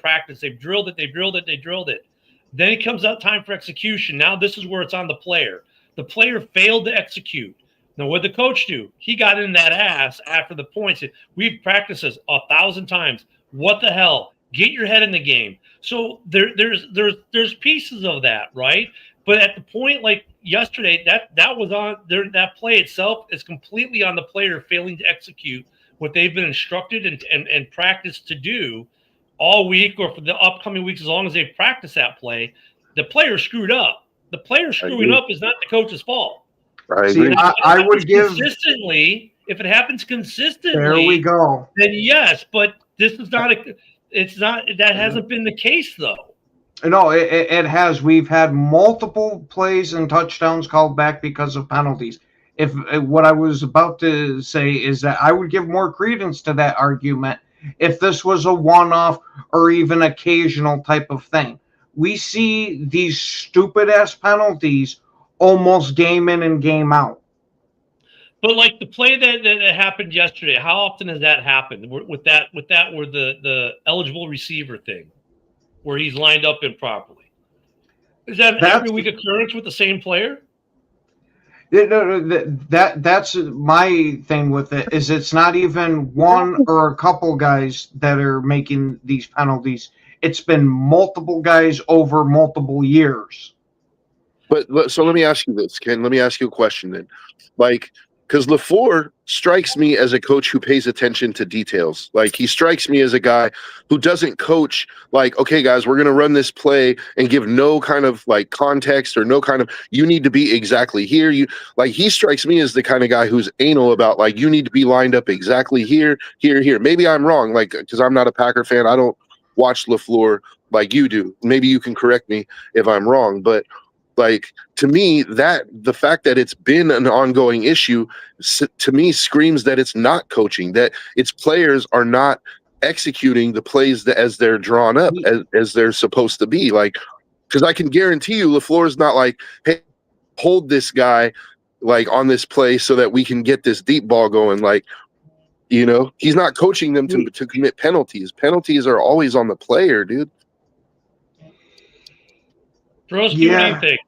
S3: practice. They've drilled it. Then it comes out time for execution. Now this is where it's on the player. The player failed to execute. Now what did the coach do? He got in that ass after the points. We've practiced this 1,000 times. What the hell? Get your head in the game. So there's pieces of that, right? But at the point like yesterday, that was on there. That play itself is completely on the player failing to execute what they've been instructed and practiced to do all week or for the upcoming weeks. As long as they've practiced that play, the player screwed up. The player screwing up is not the coach's fault.
S4: See, I would give
S3: consistently. If it happens consistently,
S4: there we go.
S3: Then yes, but this is not that hasn't been the case though.
S4: No, it has. We've had multiple plays and touchdowns called back because of penalties. If what I was about to say is that I would give more credence to that argument if this was a one-off or even occasional type of thing. We see these stupid-ass penalties almost game in and game out.
S3: But like the play that happened yesterday, how often has that happened? With that, where the eligible receiver thing, where he's lined up improperly, is that every week occurrence with the same player?
S4: That's my thing with it. Is it's not even one or a couple guys that are making these penalties. It's been multiple guys over multiple years.
S6: But so let me ask you this, Ken. Let me ask you a question then. Like, because LaFleur strikes me as a coach who pays attention to details. Like, he strikes me as a guy who doesn't coach like, okay, guys, we're going to run this play and give no kind of like context or no kind of, you need to be exactly here. He strikes me as the kind of guy who's anal about like, you need to be lined up exactly here. Maybe I'm wrong, like, because I'm not a Packer fan. I don't watch LaFleur like you do. Maybe you can correct me if I'm wrong, but like, to me, that the fact that it's been an ongoing issue to me screams that it's not coaching, that its players are not executing the plays as they're drawn up, as they're supposed to be. Like, because I can guarantee you LaFleur is not like, hey, hold this guy like on this play so that we can get this deep ball going. Like, you know, he's not coaching them to commit penalties. Penalties are always on the player, dude.
S3: Broski, what do you think?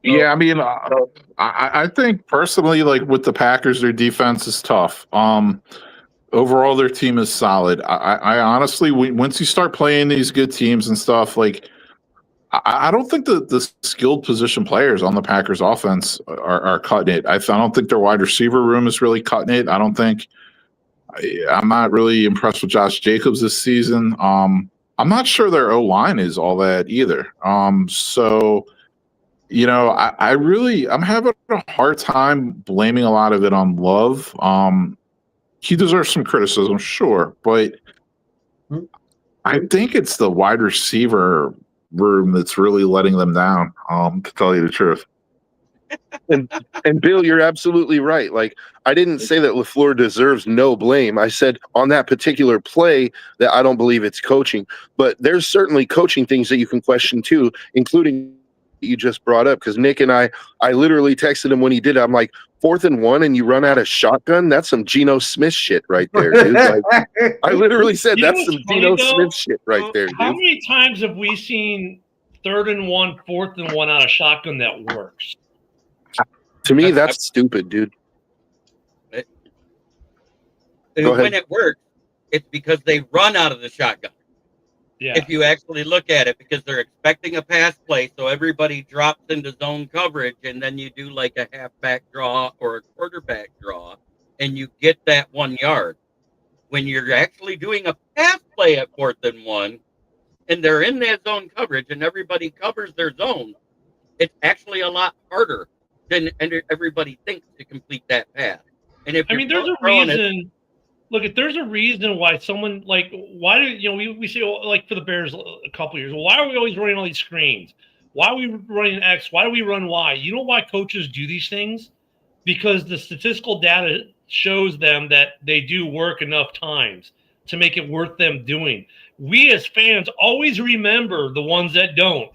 S5: Yeah, I mean, I think personally, like with the Packers, their defense is tough. Overall, their team is solid. I honestly, once you start playing these good teams and stuff, like I don't think the skilled position players on the Packers offense are cutting it. I don't think their wide receiver room is really cutting it. I'm not really impressed with Josh Jacobs this season. I'm not sure their O-line is all that either. So, you know, I'm having a hard time blaming a lot of it on Love. He deserves some criticism, sure, but I think it's the wide receiver room that's really letting them down, to tell you the truth.
S6: And Bill, you're absolutely right. Like, I didn't say that LaFleur deserves no blame. I said on that particular play that I don't believe it's coaching, but there's certainly coaching things that you can question too, including you just brought up, because Nick and I literally texted him when he did it. I'm like, 4th and 1 and you run out of shotgun? That's some Geno Smith shit right there, dude. Like, I literally said,
S3: You know
S6: that's some
S3: what's funny,
S6: Geno
S3: though?
S6: Smith shit right there,
S3: How
S6: dude.
S3: many times have we seen 3rd and 1, 4th and 1 out of shotgun that works?
S6: To me, that's stupid, dude. Go ahead.
S7: When it works, it's because they run out of the shotgun.
S3: Yeah.
S7: If you actually look at it, because they're expecting a pass play, so everybody drops into zone coverage, and then you do like a halfback draw or a quarterback draw, and you get that 1 yard. When you're actually doing a pass play at 4th and 1, and they're in that zone coverage, and everybody covers their zone, it's actually a lot harder than everybody thinks to complete that pass. And if
S3: I mean, there's a reason. Look, if there's a reason why someone like why do we say like for the Bears a couple years, well, why are we always running all these screens? Why are we running X? Why do we run Y? You know why coaches do these things? Because the statistical data shows them that they do work enough times to make it worth them doing. We as fans always remember the ones that don't.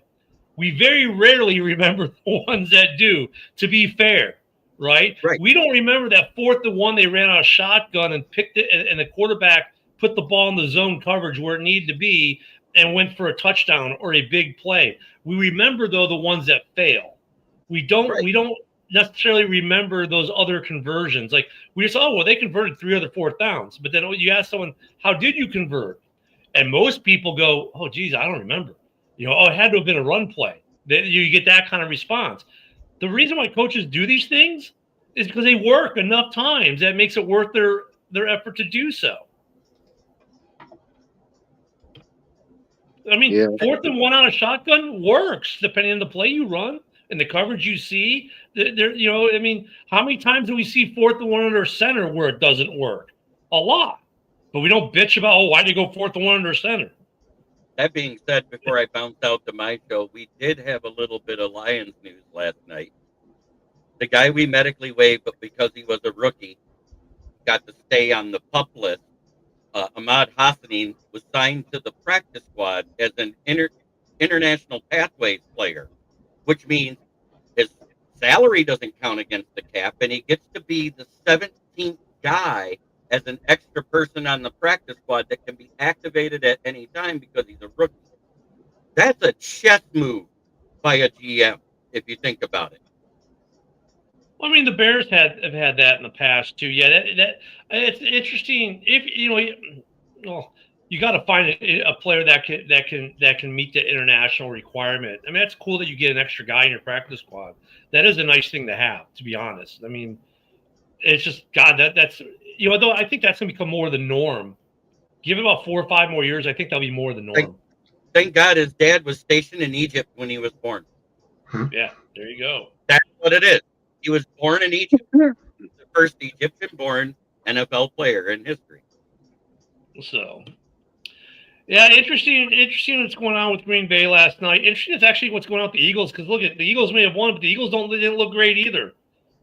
S3: We very rarely remember the ones that do, to be fair. Right? We don't remember that 4th and 1 they ran out of shotgun and picked it, and the quarterback put the ball in the zone coverage where it needed to be and went for a touchdown or a big play. We remember though the ones that fail. We don't necessarily remember those other conversions. Like we just they converted 3 other 4th downs, but then you ask someone, how did you convert? And most people go, oh geez, I don't remember. It had to have been a run play. You get that kind of response. The reason why coaches do these things is because they work enough times that makes it worth their effort to do so. I mean, 4th and 1 out of shotgun works depending on the play you run and the coverage you see. I mean, how many times do we see 4th and 1 under center where it doesn't work? A lot. But we don't bitch about, why did you go 4th and 1 under center?
S7: That being said, before I bounced out to my show, we did have a little bit of Lions news last night. The guy we medically waived, but because he was a rookie, got to stay on the PUP list. Ahmad Hassanin was signed to the practice squad as an international pathways player, which means his salary doesn't count against the cap, and he gets to be the 17th guy as an extra person on the practice squad that can be activated at any time because he's a rookie. That's a chess move by a GM, if you think about it.
S3: Well, I mean, the Bears have had that in the past too. Yeah, that it's interesting. If you got to find a player that can meet the international requirement. I mean, that's cool that you get an extra guy in your practice squad. That is a nice thing to have, to be honest. I mean, it's just that's though I think that's gonna become more the norm. Give it about 4 or 5 more years, I think that'll be more the norm.
S7: Thank God his dad was stationed in Egypt when he was born.
S3: Yeah, there you go.
S7: That's what it is. He was born in Egypt. The first Egyptian-born NFL player in history.
S3: So, yeah, interesting what's going on with Green Bay last night. Interesting is actually what's going on with the Eagles, because look, the Eagles may have won, but the Eagles didn't look great either.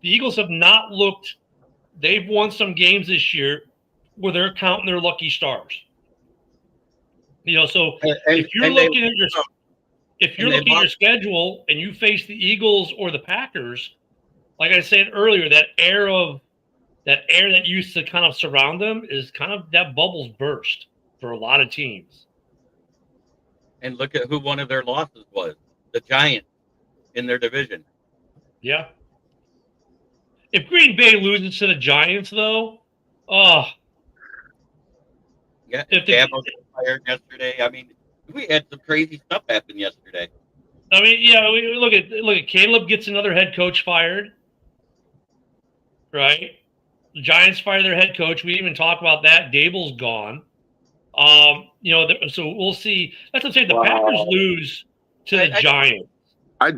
S3: The Eagles have not looked. They've won some games this year where they're counting their lucky stars. So if you're looking at your schedule and you face the Eagles or the Packers, like I said earlier, that air that used to kind of surround them is kind of that bubble's burst for a lot of teams.
S7: And look at who one of their losses was, the Giants in their division.
S3: Yeah. If Green Bay loses to the Giants, though,
S7: yeah, if Dabo got fired yesterday, I mean, we had some crazy stuff happen yesterday.
S3: I mean, yeah, look at Caleb gets another head coach fired, right? The Giants fire their head coach. We didn't even talk about that. Dable's gone. So we'll see. That's what I'm saying. The Packers lose to the Giants.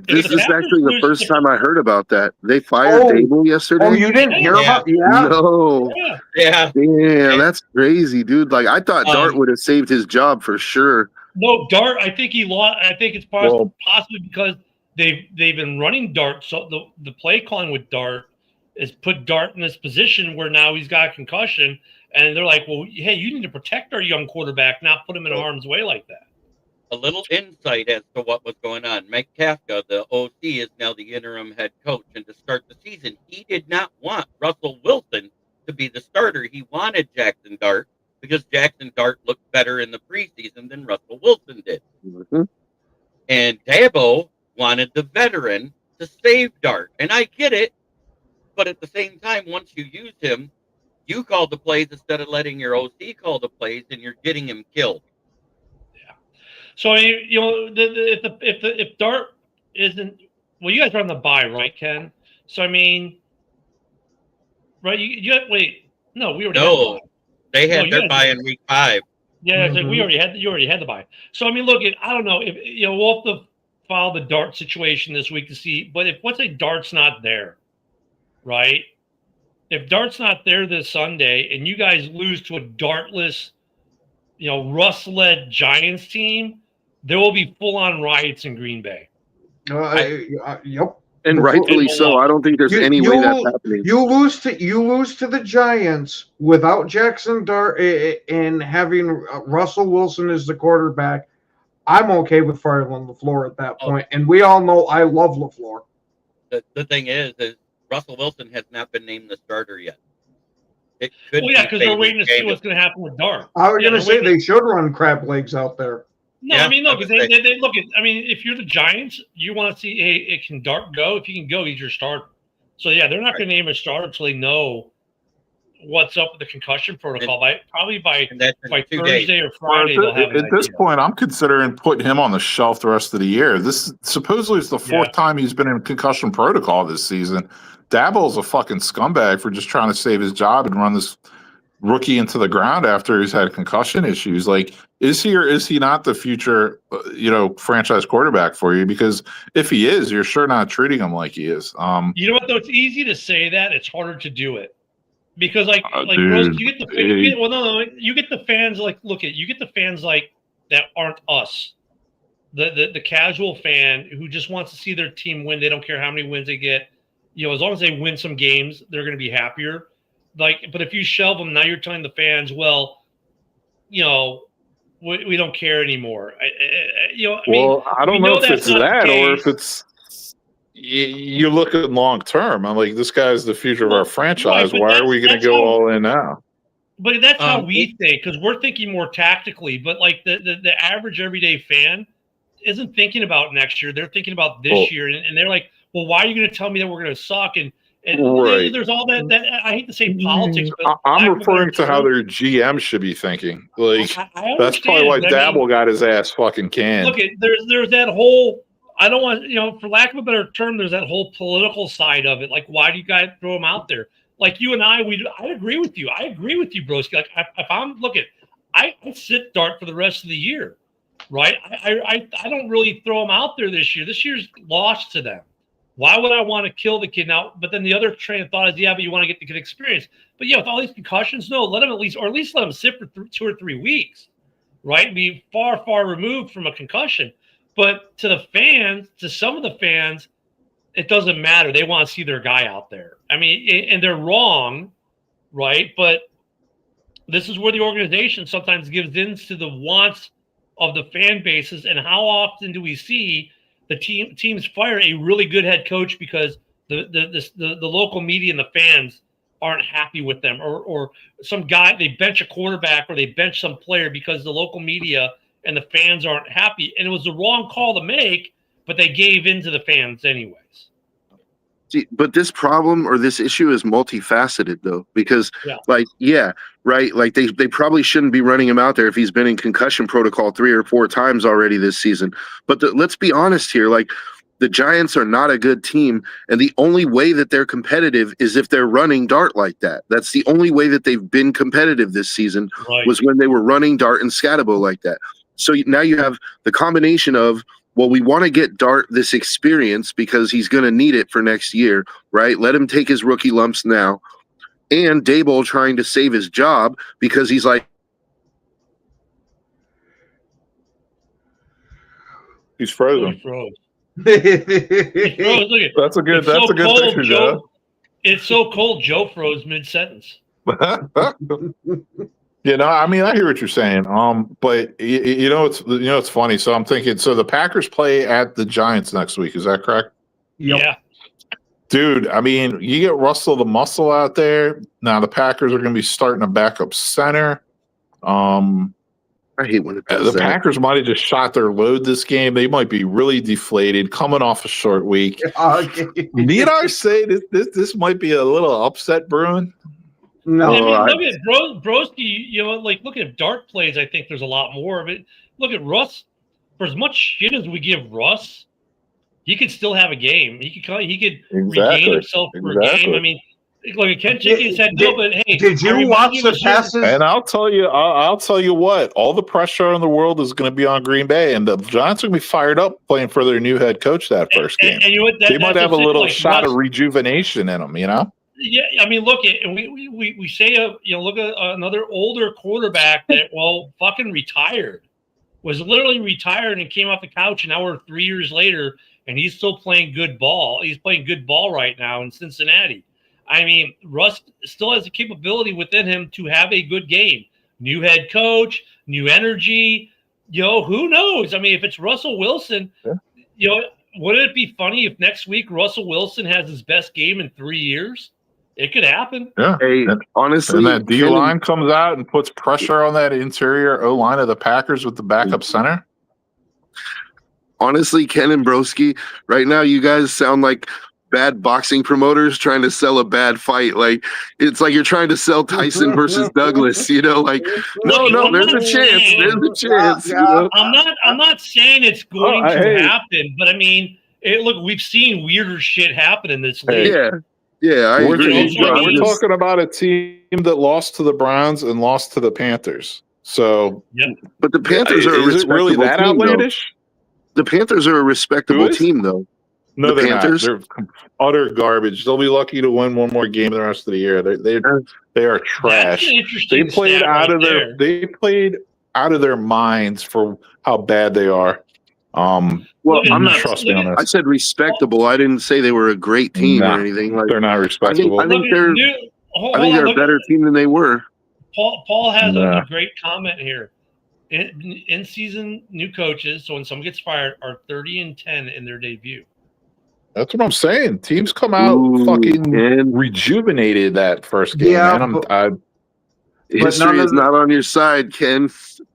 S6: This is actually the first time I heard about that. They fired Dable yesterday.
S4: Oh, you didn't hear about that?
S6: No.
S7: Yeah.
S6: Damn, that's crazy, dude. Like, I thought Dart would have saved his job for sure.
S3: No, Dart, I think he lost. I think it's possibly because they've been running Dart. So the play calling with Dart is put Dart in this position where now he's got a concussion. And they're like, well, hey, you need to protect our young quarterback, not put him in harm's way like that.
S7: a little insight as to what was going on. Mike Kafka, the OC, is now the interim head coach. And to start the season, he did not want Russell Wilson to be the starter. He wanted Jackson Dart because Jackson Dart looked better in the preseason than Russell Wilson did.
S6: Mhm.
S7: And Dabo wanted the veteran to save Dart. And I get it. But at the same time, once you use him, you call the plays instead of letting your OC call the plays, and you're getting him killed.
S3: So you know, if Dart isn't, well, you guys are on the bye, right, Ken? So I mean, right? You wait, no, we already had the bye.
S7: They had
S3: No,
S7: their
S3: you
S7: bye
S3: guys-
S7: in week 5.
S3: Yeah, it's like you already had the bye. So I mean, look, I don't know if we'll have to follow the Dart situation this week to see. But if let's say Dart's not there, right? If Dart's not there this Sunday and you guys lose to a Dartless, Russ-led Giants team, there will be full-on riots in Green Bay.
S4: Yep.
S6: And rightfully so. I don't think there's any way that's happening.
S4: You lose to the Giants without Jackson Dart and having Russell Wilson as the quarterback. I'm okay with firing LaFleur at that point. And we all know I love LaFleur.
S7: The thing is Russell Wilson has not been named the starter yet. It could
S3: Well, yeah, because they're waiting to see what's going to happen with Dart.
S4: I was going to say they should run crab legs out there.
S3: No,
S7: Yeah,
S3: I mean, no,
S7: I
S3: because
S7: would
S3: they look at. I mean, if you're the Giants, you want to see, hey, can Dart go? If he can go, he's your starter. So yeah, they're not going to name a starter until they know what's up with the concussion protocol. Probably by
S7: and that's in 2 days.
S3: Thursday or Friday.
S5: Well,
S3: they'll have
S5: at
S3: an
S5: this
S3: idea.
S5: point, I'm considering putting him on the shelf the rest of the year. This supposedly is the fourth time he's been in concussion protocol this season. Daboll's a fucking scumbag for just trying to save his job and run this rookie into the ground after he's had concussion issues. Like, is he or is he not the future, franchise quarterback for you? Because if he is, you're sure not treating him like he is.
S3: You know what though? It's easy to say that. It's harder to do it because
S5: Dude,
S3: Rose, you get you get the fans you get the fans like that aren't us. The casual fan who just wants to see their team win. They don't care how many wins they get. As long as they win some games, they're going to be happier. But if you shelve them, now you're telling the fans, well, we don't care anymore.
S5: I don't know if it's that or if it's you look at long term. I'm like, this guy's the future of our franchise.
S3: Right,
S5: why are we going to go all in now?
S3: But that's how we think, because we're thinking more tactically. But like the average everyday fan isn't thinking about next year. They're thinking about this year, and they're like, well, why are you going to tell me that we're going to suck? And
S5: Right.
S3: there's all that. I hate to say politics, but
S5: I'm referring to how their GM should be thinking. Like,
S3: I
S5: that's probably why
S3: understand.
S5: Dabble got his ass fucking canned.
S3: Look, there's that whole. I don't want for lack of a better term, there's that whole political side of it. Like, why do you guys throw them out there? Like you and I agree with you. I agree with you, broski. Like, if I'm looking, I sit Dart for the rest of the year, right? I don't really throw them out there this year. This year's lost to them. Why would I want to kill the kid now? But then the other train of thought is, but you want to get the good experience. But with all these concussions, no, let him let him sit for 2 or 3 weeks, right? Be far, far removed from a concussion. But to the fans, to some of the fans, it doesn't matter. They want to see their guy out there. I mean, and they're wrong, right? But this is where the organization sometimes gives in to the wants of the fan bases. And how often do we see the teams fire a really good head coach because the local media and the fans aren't happy with them, or some guy, they bench a quarterback or they bench some player because the local media and the fans aren't happy, and it was the wrong call to make, but they gave in to the fans anyways.
S6: See, but this problem or this issue is multifaceted though, because right. Like they probably shouldn't be running him out there if he's been in concussion protocol 3 or 4 times already this season. But let's be honest here. Like, the Giants are not a good team. And the only way that they're competitive is if they're running Dart like that. That's the only way that they've been competitive this season was when they were running Dart and Scatabo like that. So now you have the combination of, well, we want to get Dart this experience because he's going to need it for next year, right? Let him take his rookie lumps now. And Daboll trying to save his job because he's like,
S5: he's frozen.
S3: He froze.
S4: He
S3: froze. Look at,
S5: That's a good picture, Joe.
S3: It's so cold, Joe froze mid-sentence.
S5: You know, I mean, I hear what you're saying. But it's funny. So I'm thinking, so the Packers play at the Giants next week. Is that correct?
S4: Yep.
S3: Yeah.
S5: Dude, I mean, you get Russell the Muscle out there. Now the Packers are going to be starting a backup center.
S6: I hate when it does
S5: The
S6: that.
S5: Packers might have just shot their load this game. They might be really deflated, coming off a short week. Need I say this might be a little upset brewing?
S4: No,
S3: I mean, look at Broski, look at Dart plays. I think there's a lot more of it. Look at Russ. For as much shit as we give Russ, he could still have a game. He could regain himself for a game. I mean, look at Ken Jenkins said no, but hey,
S4: did you watch the passes?
S5: And I'll tell you what, all the pressure in the world is going to be on Green Bay, and the Giants are going to be fired up playing for their new head coach that first game.
S3: And you know what,
S5: they might have a little shot of rejuvenation in them, you know.
S3: Yeah, I mean, look at and we say look at another older quarterback that fucking retired, was literally retired and came off the couch, and now we're 3 years later, and he's still playing good ball. He's playing good ball right now in Cincinnati. I mean, Russ still has the capability within him to have a good game. New head coach, new energy. Who knows? I mean, if it's Russell Wilson, wouldn't it be funny if next week Russell Wilson has his best game in 3 years? It could happen.
S5: Yeah.
S6: Hey, honestly,
S5: and that D line comes out and puts pressure on that interior O line of the Packers with the backup center.
S6: Honestly, Ken and Broski, right now you guys sound like bad boxing promoters trying to sell a bad fight. Like it's like you're trying to sell Tyson versus Douglas. No, there's a chance. There's a chance.
S3: I'm not saying it's going to happen, but I mean, look, we've seen weirder shit happen in this league.
S6: Yeah, I agree.
S5: We're talking about a team that lost to the Browns and lost to the Panthers. So,
S6: but the Panthers are a respectable
S5: really that
S6: team,
S5: outlandish?
S6: The Panthers are a respectable team, though.
S5: No,
S6: the Panthers?
S5: Not. They're utter garbage. They'll be lucky to win one more game the rest of the year. They are trash. They played out of their minds for how bad they are.
S6: Well, I'm not
S5: trust me on this.
S6: I said respectable. I didn't say they were a great team or anything. Like
S5: they're not respectable.
S6: I think they're a better team than they were.
S3: Paul has a great comment here. In season new coaches, so when someone gets fired, are 30-10 in their debut.
S5: That's what I'm saying. Teams come out fucking rejuvenated that first game.
S4: Yeah,
S6: history is not on your side, Ken.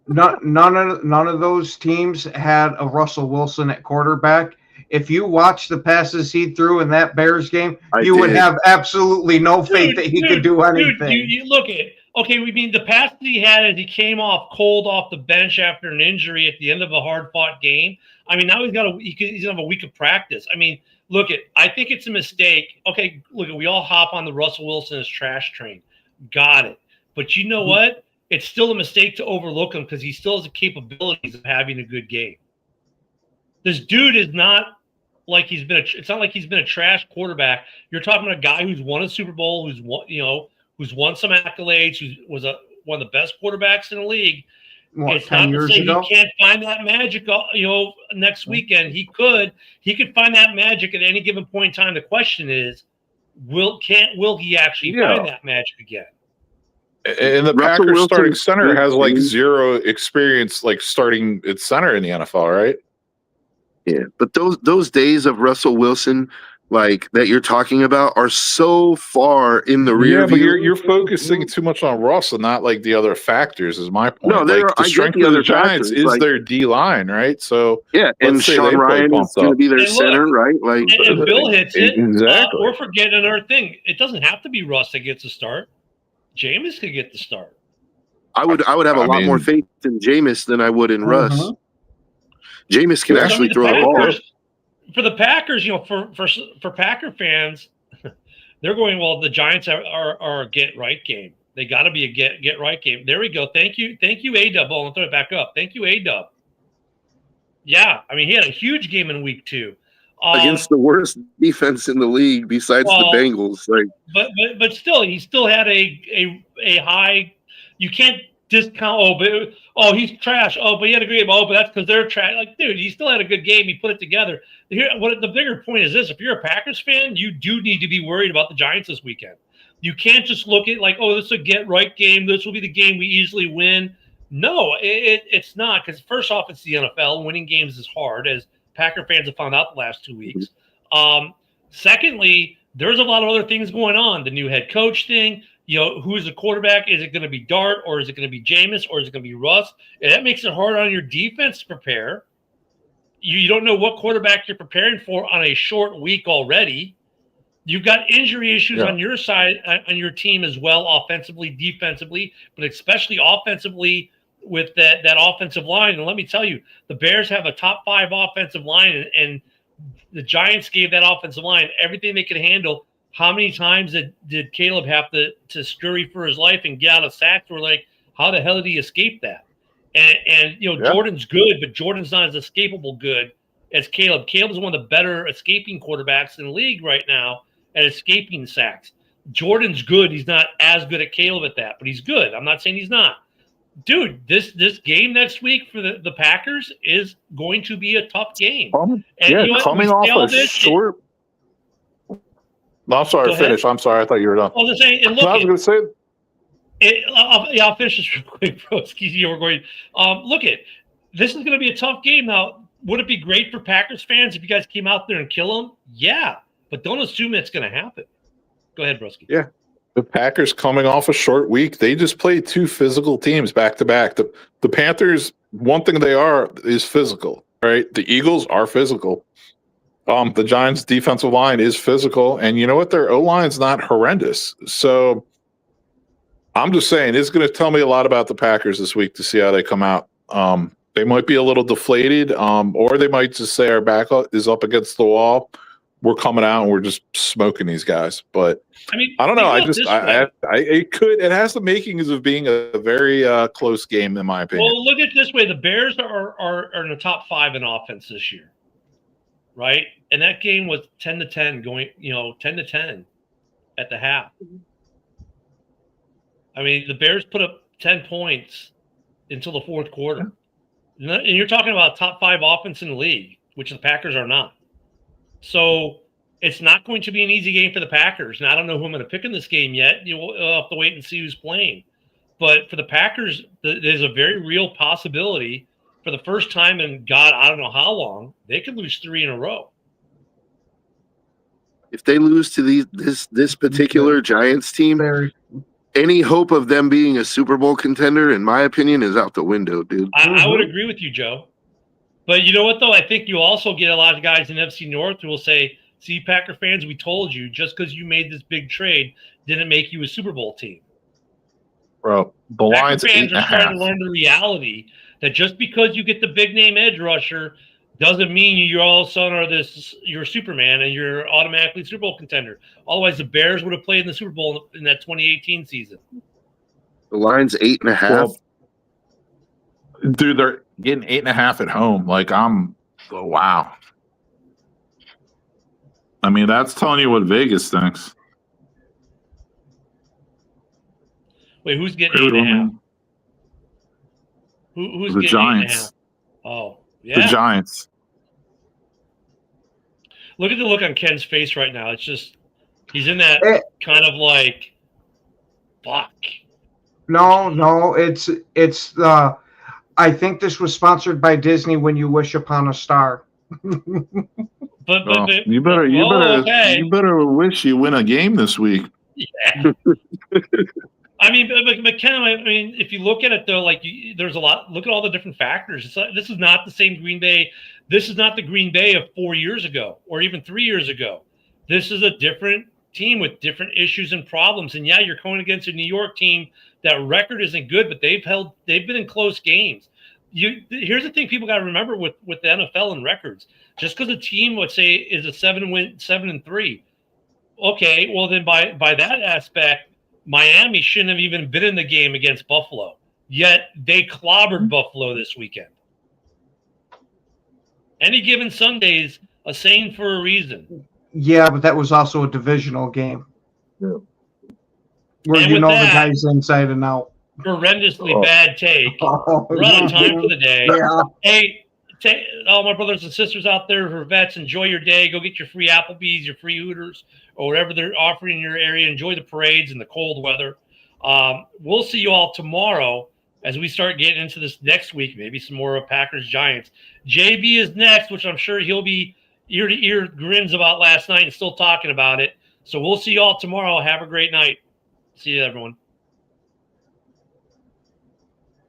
S4: None of those teams had a Russell Wilson at quarterback. If you watch the passes he threw in that Bears game, you would have absolutely no faith that he could do anything.
S3: You look at it. Okay, we mean the pass that he had as he came off cold off the bench after an injury at the end of a hard-fought game. I mean, now he's gonna have a week of practice. I mean, I think it's a mistake. Okay, we all hop on the Russell Wilson as trash train. Got it. But you know what? It's still a mistake to overlook him because he still has the capabilities of having a good game. This dude is not like it's not like he's been a trash quarterback. You're talking about a guy who's won a Super Bowl, who's won some accolades, who was one of the best quarterbacks in the league. It's not to say he can't find that magic, next weekend. He could find that magic at any given point in time. The question is, will he actually find that magic again?
S5: And the Packers starting center has zero experience starting at center in the NFL, right?
S6: Yeah, but those days of Russell Wilson that you're talking about are so far in the rear view.
S5: But you're focusing too much on Russ and not the other factors. Is my point?
S6: No,
S5: the strength of the Giants is their D line, right? So
S6: and Sean Ryan is going to be their center, right?
S3: And Bill hits it.
S5: Exactly.
S3: We're forgetting another thing. It doesn't have to be Russ that gets the start. Jameis could get the start.
S6: I would have a lot more faith in Jameis than I would in Russ. Jameis can actually throw a ball.
S3: For the Packers, for Packer fans, they're going, well, the Giants are a get right game. They got to be a get right game. There we go. Thank you, A-Dub. I'll throw it back up. Thank you, A-Dub. Yeah, I mean, he had a huge game in week 2
S6: against the worst defense in the league, besides the Bengals.
S3: But still, he still had a high. You can't discount. He's trash. But he had a great game. But that's because they're trash. Dude, he still had a good game. He put it together. Here, the bigger point is this: if you're a Packers fan, you do need to be worried about the Giants this weekend, You can't just look at like, oh, this is a get-right game. This will be the game we easily win. No, it's not, because first off, it's the NFL. Winning games is hard, as Packer fans have found out the last 2 weeks. Secondly, there's a lot of other things going on. The new head coach thing, who's the quarterback? Is it going to be Dart, or is it going to be Jameis, or is it going to be Russ? And that makes it hard on your defense to prepare. You don't know what quarterback you're preparing for on a short week already. You've got injury issues on your side, on your team as well, offensively, defensively, but especially offensively with that offensive line. And let me tell you, the Bears have a top 5 offensive line, and the Giants gave that offensive line everything they could handle. How many times did Caleb have to scurry for his life and get out of sacks? We're like, how the hell did he escape that? And Jordan's good, but Jordan's not as escapable good as Caleb. Caleb's one of the better escaping quarterbacks in the league right now at escaping sacks. Jordan's good. He's not as good at Caleb at that, but he's good. I'm not saying he's not. Dude, this game next week for the Packers is going to be a tough game.
S5: Coming off a short. No, I'm sorry. Finish. I'm sorry. I thought you were done.
S3: I was saying, and look,
S5: I was going to say.
S3: I'll finish this real quick, broski. You were going. This is going to be a tough game. Now, would it be great for Packers fans if you guys came out there and kill them? Yeah, but don't assume it's going to happen. Go ahead, broski.
S5: Yeah. The Packers coming off a short week. They just played 2 physical teams back to back. The Panthers, one thing they are is physical, right? The Eagles are physical. The Giants' defensive line is physical, and you know what? Their O-line's not horrendous. So I'm just saying it's going to tell me a lot about the Packers this week to see how they come out. They might be a little deflated, or they might just say our back is up against the wall. We're coming out and we're just smoking these guys. But I don't know. It has the makings of being a very close game, in my opinion.
S3: Well, look at it this way: the Bears are in the top 5 in offense this year, right? And that game was 10-10 going, 10-10 at the half. The Bears put up 10 points until the fourth quarter. And you're talking about top 5 offense in the league, which the Packers are not. So it's not going to be an easy game for the Packers. And I don't know who I'm going to pick in this game yet. You'll have to wait and see who's playing. But for the Packers, there's a very real possibility for the first time in, God, I don't know how long, they could lose 3 in a row.
S6: If they lose to this particular Giants team, any hope of them being a Super Bowl contender, in my opinion, is out the window, dude.
S3: I would agree with you, Joe. But you know what, though? I think you also get a lot of guys in NFC North who will say, see, Packer fans, we told you, just because you made this big trade didn't make you a Super Bowl team.
S5: Bro, the Lions
S3: fans are starting to learn the reality that just because you get the big-name edge rusher doesn't mean you all of a sudden you're Superman and you're automatically a Super Bowl contender. Otherwise, the Bears would have played in the Super Bowl in that 2018 season.
S6: The line's 8.5.
S5: Well, dude, they're getting 8.5 at home. Wow. That's telling you what Vegas thinks.
S3: Wait, who's getting 8.5? Who's
S5: the
S3: getting
S5: Giants?
S3: 8.5? Oh, yeah.
S5: The Giants.
S3: Look at the look on Ken's face right now. It's just he's in that kind of like, fuck.
S4: No, it's the. I think this was sponsored by Disney. When you wish upon a star.
S3: But
S5: you better wish you win a game this week.
S3: Yeah. But Ken, if you look at it though, there's a lot. Look at all the different factors. This is not the same Green Bay. This is not the Green Bay of 4 years ago or even 3 years ago. This is a different team with different issues and problems. And yeah, you're going against a New York team that record isn't good, but they've been in close games. Here's the thing people got to remember with the NFL and records. Just because a team, let's say, is a 7-3, okay, well then by that aspect, Miami shouldn't have even been in the game against Buffalo. Yet they clobbered Buffalo this weekend. Any given Sunday is a saying for a reason.
S4: Yeah, but that was also a divisional game.
S5: Yeah.
S4: Where the guys inside and out.
S3: Horrendously bad take. We're out of time for the day.
S4: Yeah.
S3: Hey, all my brothers and sisters out there who are vets, enjoy your day. Go get your free Applebee's, your free Hooters, or whatever they're offering in your area. Enjoy the parades and the cold weather. We'll see you all tomorrow as we start getting into this next week, maybe some more of Packers Giants. JB is next, which I'm sure he'll be ear to ear grins about last night and still talking about it. So we'll see you all tomorrow. Have a great night. See you, everyone.